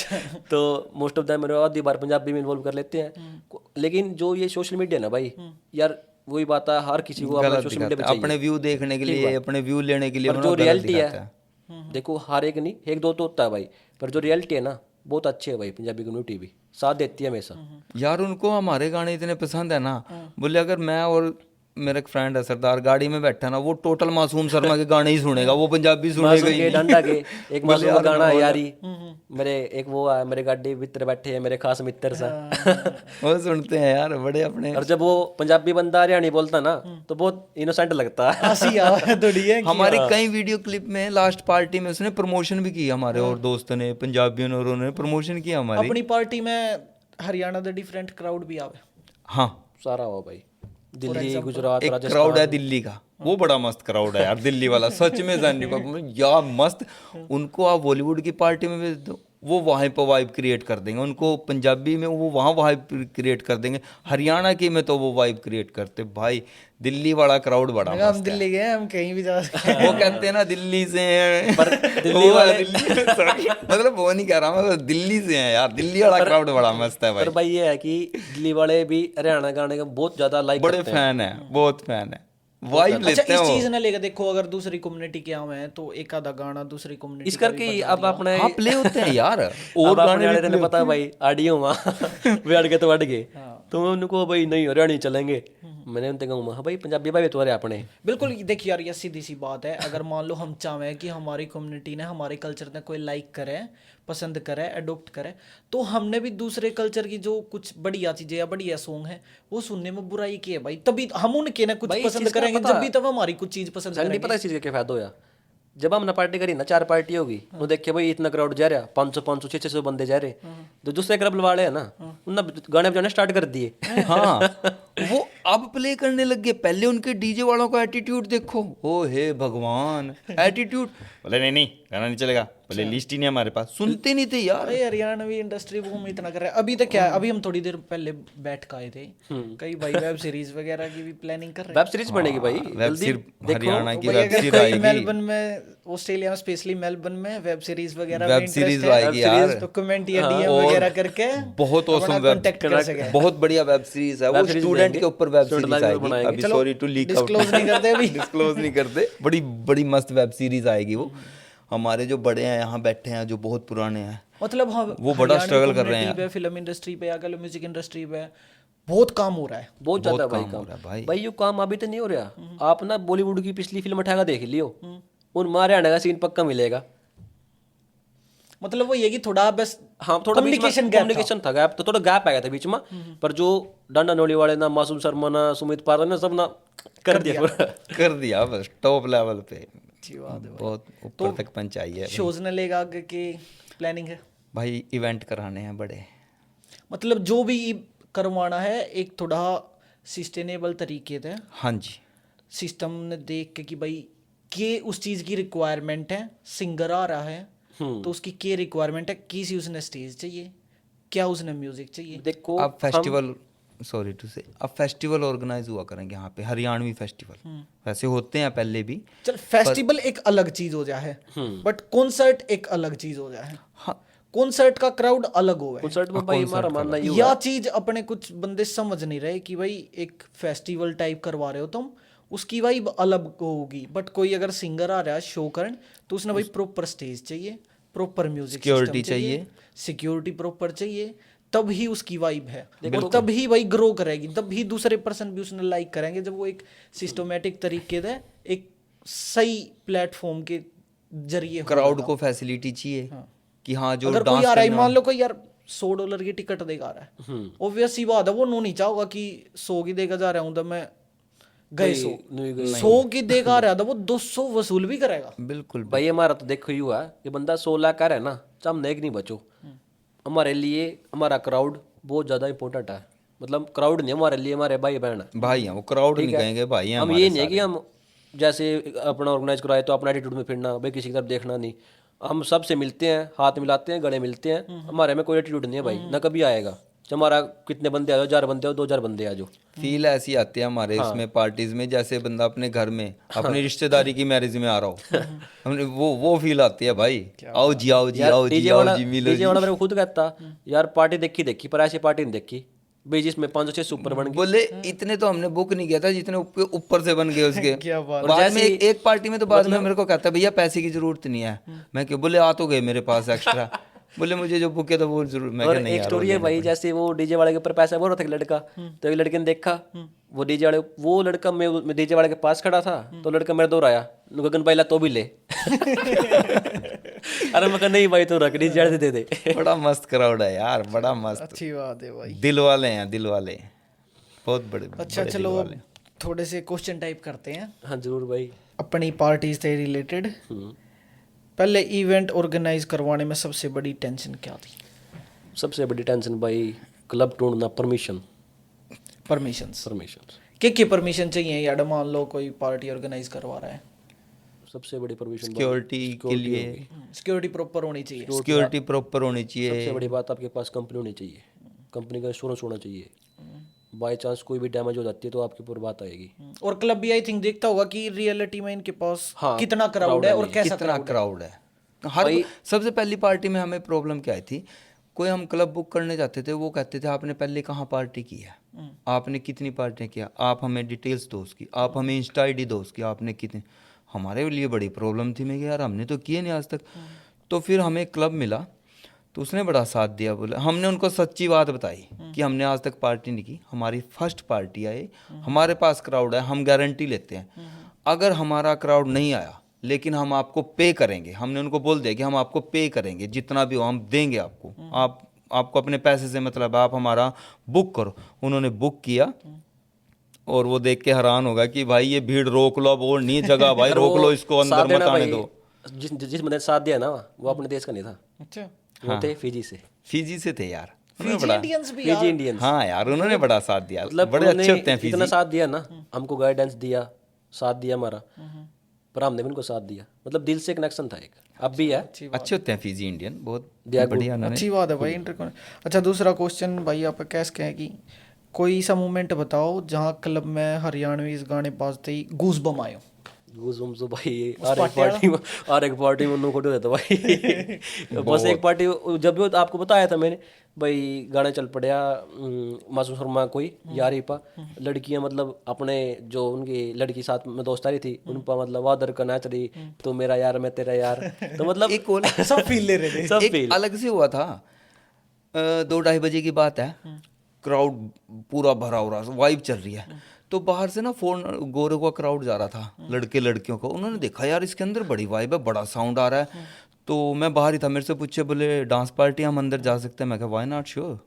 तो मोस्ट ऑफ द मेरे आधी बार पंजाबी में इन्वॉल्व कर लेते हैं। लेकिन जो ये सोशल मीडिया ना भाई यार, वही बात है, हर किसी को अपना सोशल मीडिया पे चाहिए अपने व्यू देखने के लिए, अपने व्यू लेने के लिए। पर जो रियलिटी है, देखो हर एक नहीं, 1-2 तो होता है भाई, पर जो रियलिटी है ना बहुत अच्छी है भाई। पंजाबी कम्युनिटी भी साथ देती है हमेशा यार। उनको हमारे गाने इतने पसंद है ना, बोले अगर मैं और मेरा एक फ्रेंड है सरदार गाड़ी में बैठा ना, वो टोटल मासूम शर्मा के गाने ही सुनेगा, वो पंजाबी सुनेगा ही नहीं। डंडा के एक मासूम का गाना है यारी, मेरे एक वो है, मेरे गाड़ी भीतर बैठे हैं मेरे खास मित्र सा। वो सुनते हैं यार बड़े अपने। और जब वो पंजाबी बंदा हरियाणी बोलता ना तो बहुत इनोसेंट लगता है। हंसी आवे थोड़ी है। हमारी कई वीडियो क्लिप में लास्ट पार्टी में उसने प्रमोशन भी की, हमारे और दोस्तों ने, पंजाबियों ने, और उन्होंने प्रमोशन किया हमारी। अपनी पार्टी में हरियाणा द डिफरेंट क्राउड भी आवे। हाँ, सारा हो भाई, दिल्ली, गुजरात, एक क्राउड है दिल्ली का, वो बड़ा मस्त क्राउड है यार दिल्ली वाला, सच में जानने को यार मस्त। उनको आप बॉलीवुड की पार्टी में भेज दो, वो वहाँ पर वाइब क्रिएट कर देंगे। उनको पंजाबी में वो वहाँ वाइब क्रिएट कर देंगे, हरियाणा की में तो वो वाइब क्रिएट करते। भाई दिल्ली वाला क्राउड बड़ा हम मस्त है। दिल्ली गए, हम कहीं भी जा सकते हैं। वो कहते हैं ना दिल्ली से हैं, पर दिल्ली वाले sorry, मतलब वो नहीं कह रहा मैं, दिल्ली से हैं यार। दिल्ली वाला क्राउड बड़ा मस्त है भाई। पर भाई ये है कि दिल्ली वाले भी हरियाणा गाने का बहुत ज्यादा लाइक बड़े फैन है, बहुत फैन है। वाइब अच्छा, लेते हैं इस वो। चीज ने लेकर देखो, अगर दूसरी कम्युनिटी के यहाँ है तो एक आधा गाना दूसरी कम्युनिटी इस करके ही अब अपने हाँ प्ले होते हैं यार, और और अपने गाने वाले भी ने play पता है भाई आडियो वहाँ वे अड़ गए तो अड़ गए, तो मैं उनको भाई नहीं हरियाणा चलेंगे, मैंने उनसे कहूँ हाँ भाई पंजाबी भाई तो अपने बिल्कुल। देखिए यार, ये सीधी सी बात है, अगर मान लो हम चाहें कि हमारी कम्युनिटी ने हमारे कल्चर ने कोई लाइक करे, पसंद करे, अडोप्ट करे, तो हमने भी दूसरे कल्चर की जो कुछ बढ़िया चीजें या बढ़िया सॉन्ग है वो सुनने में बुराई की है भाई, तभी हम उनके ना कुछ भाई इस पसंद चीज़ का करेंगे, पता- जब भी तब हमारी कुछ चीज पसंद नहीं करेंगे। पता इस चीज़ का क्या फायदा होया, जब हमने पार्टी करी ना 4 पार्टी होगी, वो देखिए भाई इतना क्राउड जा रहा, 500 600 बंदे जा रहे, तो दूसरे क्लब वाले है ना उन्होंने गाने बजाने स्टार्ट कर दिए। हाँ वो अब प्ले करने लग गए, पहले उनके डीजे वालों का एटीट्यूड देखो, ओ हे भगवान एटीट्यूड, बोले नहीं नहीं गाना नहीं चलेगा, प्ले लिस्ट ही नहीं हमारे पास, सुनते नहीं थे यार। अरे हरियाणवी इंडस्ट्री वो हम इतना कर रहे हैं। अभी तक क्या है, अभी हम थोड़ी देर पहले बैठ के आए थे, कई भाई वेब सीरीज वगैरह की भी प्लानिंग कर रहे हैं। वेब सीरीज बनेगी भाई वेब जल्दी सीरीज हरियाणा की भाई वेब अगर सीरीज कोई आएगी, मेलबर्न में, ऑस्ट्रेलिया में स्पेशली मेलबर्न में वेब सीरीज वगैरह वेब में सीरीज इंटरेस्ट है, आएगी यार, तो कमेंट या डीएम वगैरह करके बहुत अपना औसम वेब कांटेक्ट कर सके। बहुत बढ़िया वेब सीरीज है वो, सीरीज स्टूडेंट देंगे, के ऊपर वेब स्टूडेंट सीरीज लाइफ में आएगी, बनाएंगे। अभी चलो, sorry to leak out, disclose नहीं करते अभी। डिस्क्लोज नहीं करते, बड़ी बड़ी मस्त वेब सीरीज आएगी वो। हमारे जो बड़े हैं यहाँ बैठे हैं जो बहुत पुराने हैं, मतलब हम वो बड़ा struggle कर रहे हैं। फिल्म इंडस्ट्री पे या कह लो म्यूजिक इंडस्ट्री पे बहुत काम हो रहा है। बहुत ज्यादा भाई काम हो काम रहा है भाई। भाई ये काम अभी तो नहीं हो रहा, आप ना बॉलीवुड की पिछली फिल्म उठाकर देख लियो, उन मारे आने का सीन पक्का मिलेगा। मतलब वो ये कि थोड़ा बस हाँ थोड़ा कम्युनिकेशन कम्युनिकेशन था गैप, तो थोड़ा गैप आ गया था बीच में, पर जो डांडा नोली वाले ना मासूम शर्मा ना सुमित पारा ने सब ना कर दिया पूरा। कर दिया बस टॉप लेवल पे, बहुत ऊपर तक पहुंचाई है शोज ने लेगा आगे की प्लानिंग है भाई, इवेंट कराने हैं बड़े। मतलब जो भी करवाना है एक थोड़ा सस्टेनेबल तरीके से हाँ जी, सिस्टम ने देख के कि भाई के उस चीज की रिक्वायरमेंट है, सिंगर आ रहा है तो उसकी क्या रिक्वायरमेंट है, किसी उसने स्टेज चाहिए, क्या उसने म्यूजिक चाहिए। देखो अब फेस्टिवल, सॉरी टू से, अब फेस्टिवल ऑर्गेनाइज हुआ करेंगे यहाँ पे, हरियाणवी फेस्टिवल वैसे होते हैं पहले भी। चल फेस्टिवल एक अलग चीज हो जाए, बट कॉन्सर्ट एक अलग चीज हो जाए। हाँ कॉन्सर्ट का क्राउड अलग हो कॉन्सर्ट में भाई हमारा मानना ये या चीज अपने कुछ बंदे समझ नहीं रहे कि भाई एक फेस्टिवल टाइप करवा रहे हो तुम, उसकी वाइब अलग होगी, बट कोई अगर सिंगर आ रहा है शो करन तो उसने भाई प्रॉपर स्टेज चाहिए, प्रॉपर म्यूजिक Security चाहिए, सिक्योरिटी प्रॉपर चाहिए, तब ही उसकी वाइब है और तब ही भाई ग्रो करेगी, तब ही दूसरे पर्सन भी उसने लाइक करेंगे, जब वो एक सिस्टमेटिक तरीके से एक सही प्लेटफॉर्म के जरिए हो क्राउड रहा। को फैसिलिटी चाहिए कि हाँ जो अगर डांस कोई आ रहा है, मान लो कोई यार $100 की टिकट देगा आ रहा है, ऑब्वियस ही बात है वो नो नहीं चाहोगा कि 100 की देगा जा रहा हूँ तो मैं गए 100 की देगा आ रहा था वो 200 वसूल भी करेगा। बिल्कुल भाई हमारा तो देखो ही हुआ ये बंदा 16 का है ना, चाहे एक नहीं बचो, हमारे लिए हमारा क्राउड बहुत ज़्यादा इंपॉर्टेंट है, मतलब क्राउड नहीं हमारे लिए हमारे भाई बहन है। भाई हैं वो, क्राउड नहीं कहेंगे भाई हैं हम हमारे ये नहीं है कि सारे। हम जैसे अपना ऑर्गेनाइज कराए तो अपना एटीट्यूड में फिरना, भाई किसी की तरफ देखना नहीं, हम सबसे मिलते हैं, हाथ मिलाते हैं, गले मिलते हैं, हमारे में कोई एटीट्यूड नहीं है भाई, ना कभी आएगा। जब हमारा कितने बंदे आ जाओ, 1000 बंदे हो, 2000 बंदे आ जाओ, फील ऐसी आती है हमारे इसमें पार्टीज में, जैसे बंदा अपने घर में अपनी रिश्तेदारी की मैरिज में आ रहा हो, हमने वो फील आती है भाई, आओ जी आओ जी आओ जी आओ जी मिलो डीजे वाला मेरे को खुद कहता यार पार्टी देखी देखी पर ऐसी पार्टी नहीं देखी भाई जिसमें 500-600 ऊपर बन गई। बोले इतने तो हमने बुक नहीं किया था जितने ऊपर से बन गए उसके। क्या बात। बाद में एक पार्टी में तो बाद में मेरे को कहता भैया पैसे की जरूरत नहीं है, मैं क्यों, बोले आ तो गए मेरे पास एक्स्ट्रा, बोले मुझे जो बुक किया था वो जरूर, मैं और नहीं एक यार स्टोरी है भाई, जैसे वो डीजे वाले के ऊपर पैसा बोल रहा था एक लड़का, तो एक लड़के ने देखा वो डीजे वाले, वो लड़का मैं डीजे वाले के पास खड़ा था, तो लड़का मेरे दौर आया, गगन भाई ला तो भी ले अरे मैं कहा नहीं भाई तो रख डीजे वाले दे दे। बड़ा मस्त क्राउड है यार, बड़ा मस्त, अच्छी बात है भाई, दिल वाले हैं, दिल वाले बहुत बड़े। अच्छा बड़े चलो दिल वाले। थोड़े से क्वेश्चन टाइप करते हैं हाँ जरूर भाई। अपनी पार्टी से रिलेटेड। पहले इवेंट ऑर्गेनाइज करवाने में सबसे बड़ी टेंशन क्या थी? सबसे बड़ी टेंशन भाई क्लब ढूंढना, परमिशंस। परमिशन क्या परमिशन चाहिए यार, मान लो कोई पार्टी ऑर्गेनाइज करवा रहा है, सबसे बड़ी परमिशन सिक्योरिटी के लिए, सिक्योरिटी प्रॉपर होनी चाहिए, सिक्योरिटी प्रॉपर होनी चाहिए, सबसे बड़ी बात आपके पास कंपनी होनी चाहिए, कंपनी का इंश्योरेंस होना चाहिए, बाय चांस कोई भी डैमेज हो जाती है तो आपके ऊपर बात आएगी। और क्लब भी आई थिंक देखता होगा कि रियलिटी में इनके पास हाँ, कितना क्राउड है और कैसा कितना क्राउड है। हर सबसे पहली पार्टी में हमें प्रॉब्लम क्या आई थी, कोई हम क्लब बुक करने जाते थे वो कहते थे आपने पहले कहाँ पार्टी की है, आपने कितनी पार्टियां किया, आप हमें डिटेल्स दो उसकी, आप हमें इंस्टा आईडी दो उसकी, आपने कितने। हमारे लिए बड़ी प्रॉब्लम थी, मैं कि यार हमने तो किए नहीं आज तक। तो फिर हमें क्लब मिला, तो उसने बड़ा साथ दिया। बोला, हमने उनको सच्ची बात बताई कि हमने आज तक पार्टी नहीं की, हमारी फर्स्ट पार्टी है, हमारे पास क्राउड है, हम गारंटी लेते हैं अगर हमारा क्राउड नहीं आया लेकिन हम आपको पे करेंगे। हमने उनको बोल दिया कि हम आपको पे करेंगे, जितना भी हो हम देंगे आपको, आपको अपने पैसे से मतलब, आप हमारा बुक करो। उन्होंने बुक किया और वो देख के हैरान होगा कि भाई ये भीड़ रोक लो, अब और नहीं जगह भाई, रोक लो इसको, साथ अंदर मत देना आने भाई, दो। जिस बंदे ने साथ दिया ना वो अपने देश का नहीं था, अच्छा, वो थे फिजी से। फिजी से थे यार, फिजी इंडियंस भी फिजी इंडियंस, हाँ यार उन्होंने बड़ा साथ दिया, मतलब बड़े अच्छे होते हैं इतना फिजी। साथ दिया ना, हमको गाइडेंस दिया, साथ दिया हमारा, पर हमने भी उनको साथ दिया। मतलब दिल से कनेक्शन था एक, अब भी है। अच्छे होते हैं फिजी इंडियन, बहुत दिया बढ़िया उन्होंने। अच्छी बात है भाई, इंटरकनेक्ट। अच्छा, दूसरा क्वेश्चन भाई आप कैस के है कि कोई सा मोमेंट बताओ जहाँ क्लब में हरियाणवी गाने बाजते ही गूज बम आयो। गूज़बम्स तो भाई हर एक पार्टी में उनको रहता भाई। बस एक पार्टी जब भी आपको बताया था मैंने भाई, गाने चल पड़या मासूम शर्मा कोई यार ही पा, लड़कियां मतलब अपने जो उनकी लड़की साथ में दोस्त आ रही थी उन पर मतलब वादर का नाच रही, तो मेरा यार मैं तेरा यार, तो मतलब एक और सब फील ले रहे थे। सब एक फील अलग से हुआ था। 2-2:30 बजे की बात है, क्राउड पूरा भरा हो रहा, वाइब चल रही है, तो बाहर से ना फोन गोरे का क्राउड जा रहा था, लड़के लड़कियों को। उन्होंने देखा यार इसके अंदर बड़ी वाइब है, बड़ा साउंड आ रहा है। तो मैं बाहर ही था, मेरे से पूछे बोले डांस पार्टी हम अंदर जा सकते हैं? मैं कहा why not, sure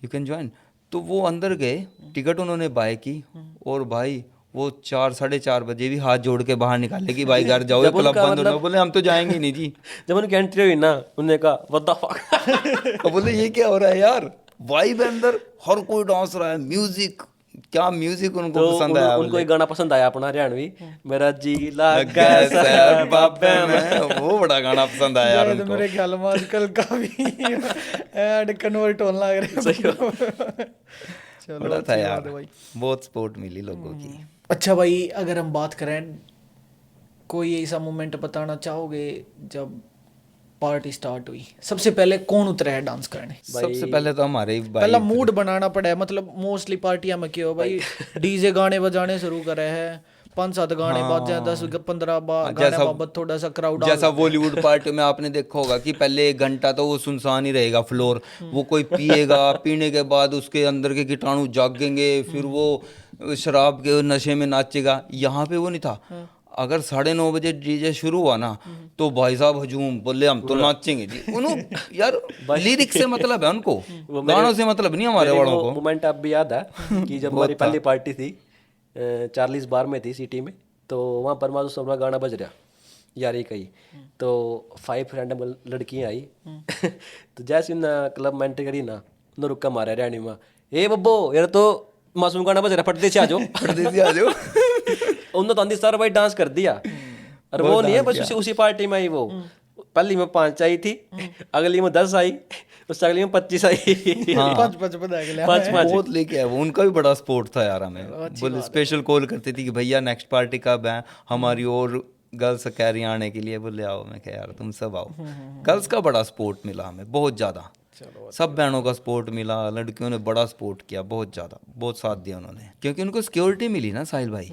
you can join. तो वो अंदर गए, टिकट उन्होंने बाय की, और भाई वो 4-4:30 बजे भी हाथ जोड़ के बाहर निकाले कि भाई घर जाओ, जब क्लब उनका बंद हो। मतलब- बोले हम तो जाएंगे नहीं जी। जब उनकी एंट्री हुई ना, उन्होंने कहा व्हाट द फक। बोले ये क्या हो रहा है यार, वाइब है अंदर, हर कोई डांस रहा है, म्यूजिक, क्या म्यूजिक उनको तो पसंद आया। उनको एक गाना पसंद आया अपना हरियाणवी, मेरा जी लगा लगा है बाबे में, वो बड़ा गाना पसंद आया यार शायद उनको। मेरे ख्याल में आजकल काफी ऐड कन्वर्ट होने लग रहे हैं। चलो बड़ा था अच्छी यार, बात है भाई। बहुत सपोर्ट मिली लोगों की। अच्छा भाई, अगर हम बात करें, कोई ऐसा मोमेंट बताना चाहोगे जब पार्टी स्टार्ट हुई, सबसे पहले कौन उतरा है डांस करने? सबसे पहले तो हमारे भाई पहला मूड बनाना पड़ा है, मतलब मोस्टली पार्टियां में क्यों भाई डीजे गाने बजाने शुरू करे हैं, 5-7 गाने बाजे, 10-15 गाने बाबत थोड़ा सा क्राउड। जैसा बॉलीवुड पार्टी में आपने देखा होगा कि पहले 1 घंटा तो वो सुनसान ही रहेगा फ्लोर, वो कोई पिएगा, पीने के बाद उसके अंदर के कीटाणु जागेंगे, फिर वो शराब के नशे में नाचेगा। यहाँ पे वो नहीं था। अगर 9:30 बजे डीजे शुरू हुआ ना, तो भाई साहब हजूम, बोले हम तो नाचेंगे जी। उन्होंने यार लिरिक्स से मतलब है उनको, गानों से मतलब नहीं हमारे वालों को। मोमेंट अब भी याद है कि जब हमारी पहली पार्टी थी चार्लीस बार में थी सिटी में, तो वहाँ पर माधो सबका गाना बज रहा यारी का ही, तो 5 फ्रेंड लड़कियाँ आई। तो जैसे ना क्लब में एंट्री करी ना, न रुका मारा हरियाणी में, ए बब्बो यार तो मासूम गाना बज रहा, फटदे से आ जाओ, फटदे से आ जाओ। उन्होंने तो अंधी सारा भाई डांस कर दिया। और वो नहीं है बस उसी पार्टी में आई, वो पहली में 5 आई थी, अगली में 10 आई, उससे अगली में 25 आई। 5-5 बता के बहुत लेके आया वो, उनका भी बड़ा सपोर्ट था यार हमें। बोले स्पेशल कॉल करती थी कि भैया नेक्स्ट पार्टी कब है, हमारी और गर्ल्स कह रही आने के लिए। बोले आओ, मैं कह यार तुम सब आओ। गर्ल्स का बड़ा सपोर्ट मिला हमें, बहुत ज़्यादा, सब बहनों का सपोर्ट मिला, लड़कियों ने बड़ा सपोर्ट किया, बहुत ज़्यादा, बहुत साथ दिया उन्होंने, क्योंकि उनको सिक्योरिटी मिली ना साहिल भाई,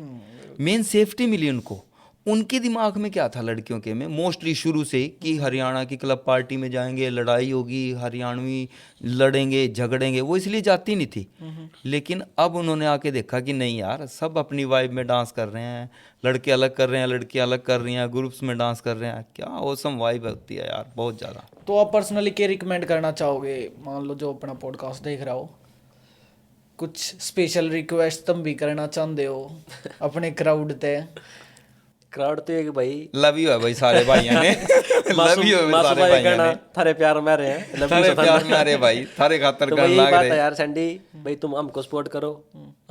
मेन सेफ्टी मिली उनको। उनके दिमाग में क्या था लड़कियों के में मोस्टली शुरू से कि हरियाणा की क्लब पार्टी में जाएंगे, लड़ाई होगी, हरियाणवी लड़ेंगे झगड़ेंगे, वो इसलिए जाती नहीं थी। लेकिन अब उन्होंने आके देखा कि नहीं यार, सब अपनी वाइब में डांस कर रहे हैं, लड़के अलग कर रहे हैं, लड़कियां अलग कर रही हैं, ग्रुप्स में डांस कर रहे हैं, क्या ऑसम वाइब होती है यार, बहुत ज़्यादा। तो आप पर्सनली क्या रिकमेंड करना चाहोगे, मान लो जो अपना पॉडकास्ट देख रहा हो, कुछ स्पेशल रिक्वेस्ट तुम भी करना चाहते हो अपने क्राउड ते? क्राउड तो एक भाई लव यू है भाई सारे भाइयों ने, लव यू है सारे भाइयों ने, थारे प्यार में रहे हैं, थारे प्यार में रहे भाई, थारे खातर तो कर वही लाग बात रहे। है यार सैंडी भाई, तुम हमको सपोर्ट करो,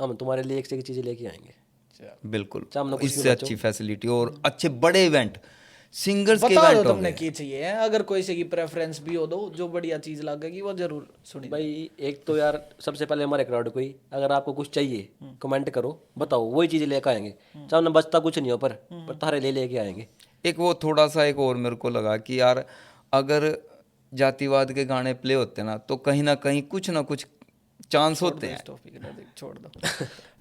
हम तुम्हारे लिए एक से एक चीजें लेके आएंगे। बिल्कुल, चाहे कुछ इससे अच्छी फैसिलिटी और अच्छे बड़े इवेंट, सिंगर्स के बता दो इवेंट हो तुमने गए। की चाहिए है, अगर कोई से की प्रेफरेंस भी हो दो जो बढ़िया चीज लगेगी वो जरूर सुनी भाई एक तो यार सबसे पहले हमारे क्राउड को ही, अगर आपको कुछ चाहिए कमेंट करो, बताओ, वही चीजें लेके आएंगे, चाहे ना बचता कुछ नहीं हो पर तारे ले लेके आएंगे। एक वो थोड़ा सा एक और मेरे को लगा कि यार अगर जातिवाद के गाने प्ले होते ना, तो कहीं ना कहीं कुछ ना कुछ चांस होते हैं। टॉपिक छोड़ दो।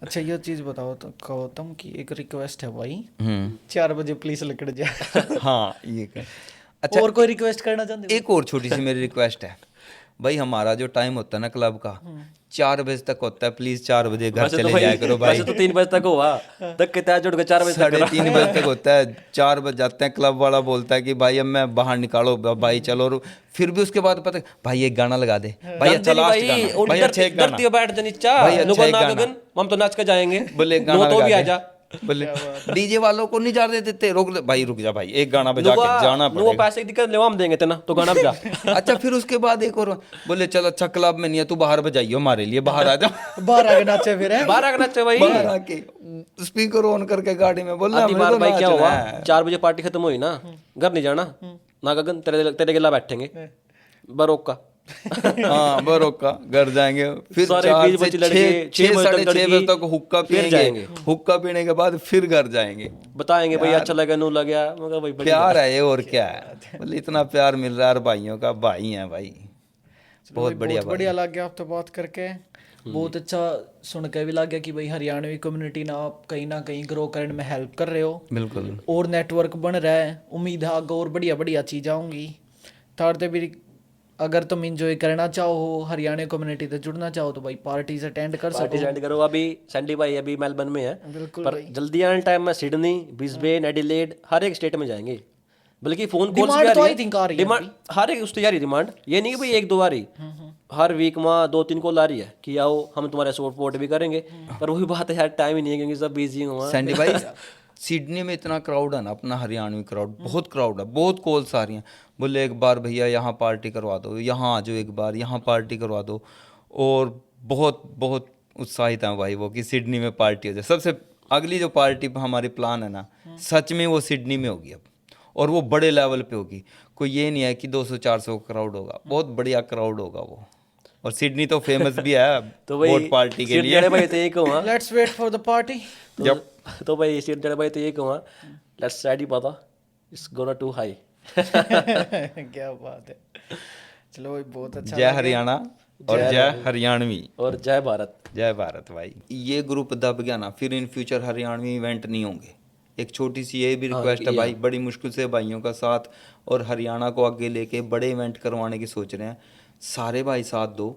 अच्छा ये चीज बताओ तो गौतम की एक रिक्वेस्ट है भाई, 4 बजे प्लीज लकड़ जाए। हाँ ये कर। अच्छा और कोई रिक्वेस्ट करना चाहते एक और छोटी सी मेरी रिक्वेस्ट है भाई, हमारा जो टाइम होता है ना क्लब का 4 बजे तक होता है, प्लीज 4 बजे घर वैसे तो चले भाई जाया करो भाई। वैसे तो 3 बजे तक हुआ, तक के तय जुड़ के 4 बजे तक 3:30 बजे तक होता है, 4 बज जाते हैं। क्लब वाला बोलता है कि भाई अब मैं बाहर निकालो भाई चलो, और फिर भी उसके बाद पता भाई एक गाना लगा दे भाई, अच्छा लास्ट गाना भाई, अच्छा एक गाना डरती बैठ जानी चा भाई, अच्छा नुगो एक ना गाना। गगन हम तो नाच के जाएंगे, बोले एक नो गाना तो भी लगा आ जा। दे। बोले डीजे वालों को नहीं जाने देते, रोक दे भाई, रुक जा भाई, एक गाना बजा के जाना नुगो पड़ेगा। पैसे की दिक्कत ले हम देंगे तेना तो गाना बजा। अच्छा फिर उसके बाद एक और बोले चल अच्छा क्लब में नहीं है तू बाहर बजाइयो हमारे लिए, बाहर आ जा। बाहर आके नाचे फिर है। 12 का नाचे भाई। बाहर आके स्पीकर ऑन करके गाड़ी में बोलना आधी हमें बार तो भाई क्या नाचना हुआ, है। 4 बजे पार्टी खत्म हुई ना, घर नहीं जाना ना गगन, तेरे तेरे गिला बैठेंगे बरोक का। हाँ बरोका घर जाएंगे, फिर सारे 4 बीच से बच्चे लड़के, 6 बजे तक 6:30 बजे तक हुक्का फिर पिएंगे, जाएंगे। हुक्का पीने के बाद फिर घर जाएंगे। बताएंगे भाई अच्छा लगा नू लगा, मगर भाई बढ़िया। प्यार है ये और क्या है, बोले इतना प्यार मिल रहा है यार, भाइयों का भाई है भाई, बहुत बढ़िया भाई। बढ़िया लग गया आपसे बात करके, बहुत अच्छा सुन के भी लग गया कि भाई हरियाणवी कम्युनिटी ना आप कहीं ना कहीं ग्रो करने में हेल्प कर रहे हो, बिल्कुल और नेटवर्क बन रहा है। उम्मीद है आगे और बढ़िया बढ़िया चीज़ आऊँगी थारते भी। अगर तुम इंजॉय करना चाहो, हरियाणा कम्युनिटी से जुड़ना चाहो तो भाई पार्टीज अटेंड कर पार्टी सको। सेंड करो। अभी सैंडी भाई अभी मेलबर्न में है, बिल्कुल पर भाई। जल्दी आने टाइम में सिडनी, ब्रिस्बेन, एडिलेड हर एक स्टेट में जाएंगे, बल्कि फोन कॉल्स Demand भी आ तो रही I think आ है। रही है डिमांड हर एक उससे आ रही डिमांड, ये नहीं कि भाई 1-2 आ रही, हर वीक में 2-3 कॉल आ रही है कि आओ हम तुम्हारा सपोर्ट भी करेंगे, पर वही बात है यार टाइम ही नहीं है क्योंकि सब बिजी हुआ। सैंडी भाई सिडनी में इतना क्राउड है ना, अपना हरियाणवी क्राउड बहुत क्राउड है, बहुत कॉल्स आ रही हैं, बोले एक बार भैया यहाँ पार्टी करवा दो, यहाँ आ जाओ एक बार, यहाँ पार्टी करवा दो, और बहुत बहुत उत्साहित हैं भाई वो कि सिडनी में पार्टी हो जाए। सबसे अगली जो पार्टी हमारी प्लान है ना, सच में वो सिडनी में होगी अब, और वो बड़े लेवल पे होगी, कोई ये नहीं है कि 200-400 क्राउड होगा, बहुत बढ़िया क्राउड होगा वो। और सिडनी तो फेमस भी है तो भाई वोट पार्टी के सिडनी लिए। वाले भाई तो ये कहूँगा, let's wait for the party. तो भाई सिडनी वाले भाई तो ये कहूँगा, लेट्स स्टडी पता इट्स गोना टू हाई। क्या बात है, चलो भाई बहुत अच्छा। जय हरियाणा और जय हरियाणवी और जय भारत। जय भारत भाई। ये ग्रुप दब गया ना, फिर इन फ्यूचर हरियाणवी इवेंट नहीं होंगे। एक छोटी सी ये भी रिक्वेस्ट है भाई, बड़ी मुश्किल से भाइयों का साथ और हरियाणा को आगे लेके बड़े इवेंट करवाने की सोच रहे हैं, सारे भाई साथ दो।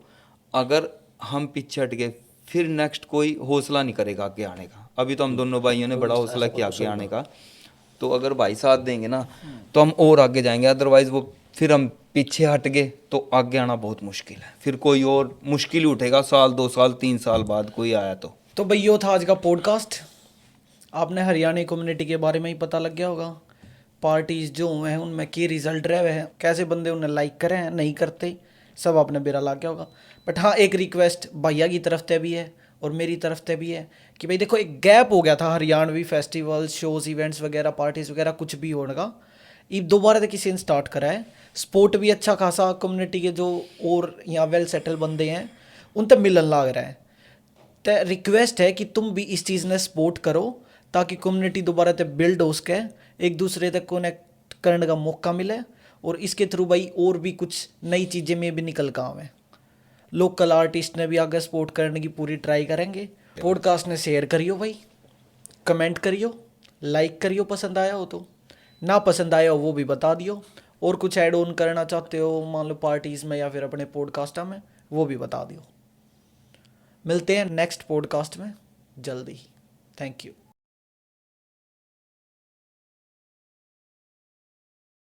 अगर हम पीछे हट गए फिर नेक्स्ट कोई हौसला नहीं करेगा आगे आने का। अभी तो हम दोनों भाइयों ने बड़ा हौसला किया आगे आने का, तो अगर भाई साथ देंगे ना तो हम और आगे जाएंगे, अदरवाइज वो फिर हम पीछे हट गए तो आगे आना बहुत मुश्किल है, फिर कोई और मुश्किल ही उठेगा 1 साल 2 साल 3 साल बाद कोई आया तो भाई यो था आज का पॉडकास्ट। आपने हरियाणा कम्युनिटी के बारे में ही पता लग गया होगा, पार्टीज जो हुए हैं उनमें की रिजल्ट रहे हुए हैं, कैसे बंदे उन्हें लाइक करें हैं नहीं करते, सब आपने बेरा लग गया होगा। बट हाँ एक रिक्वेस्ट भैया की तरफ से भी है और मेरी तरफ से भी है कि भाई देखो एक गैप हो गया था हरियाणवी फेस्टिवल शोज इवेंट्स वगैरह पार्टीज वगैरह कुछ भी होने का, ये दोबारा से किसी ने स्टार्ट करा है। स्पोर्ट भी अच्छा खासा कम्युनिटी के जो और यहाँ वेल सेटल बंदे हैं उन तक मिलन लग रहा है। तो रिक्वेस्ट है कि तुम भी इस चीज़ ने सपोर्ट करो ताकि कम्युनिटी दोबारा से बिल्ड हो सके, एक दूसरे तक कनेक्ट करने का मौका मिले, और इसके थ्रू भाई और भी कुछ नई चीज़ें में भी निकल कर आवें। लोकल आर्टिस्ट ने भी आगे सपोर्ट करने की पूरी ट्राई करेंगे। पॉडकास्ट ने शेयर करियो भाई, कमेंट करियो, लाइक करियो पसंद आया हो तो, ना पसंद आया हो वो भी बता दियो, और कुछ ऐड ऑन करना चाहते हो मान लो पार्टीज़ में या फिर अपने पॉडकास्ट में वो भी बता दियो। मिलते हैं नेक्स्ट पॉडकास्ट में जल्दी ही। Thank you.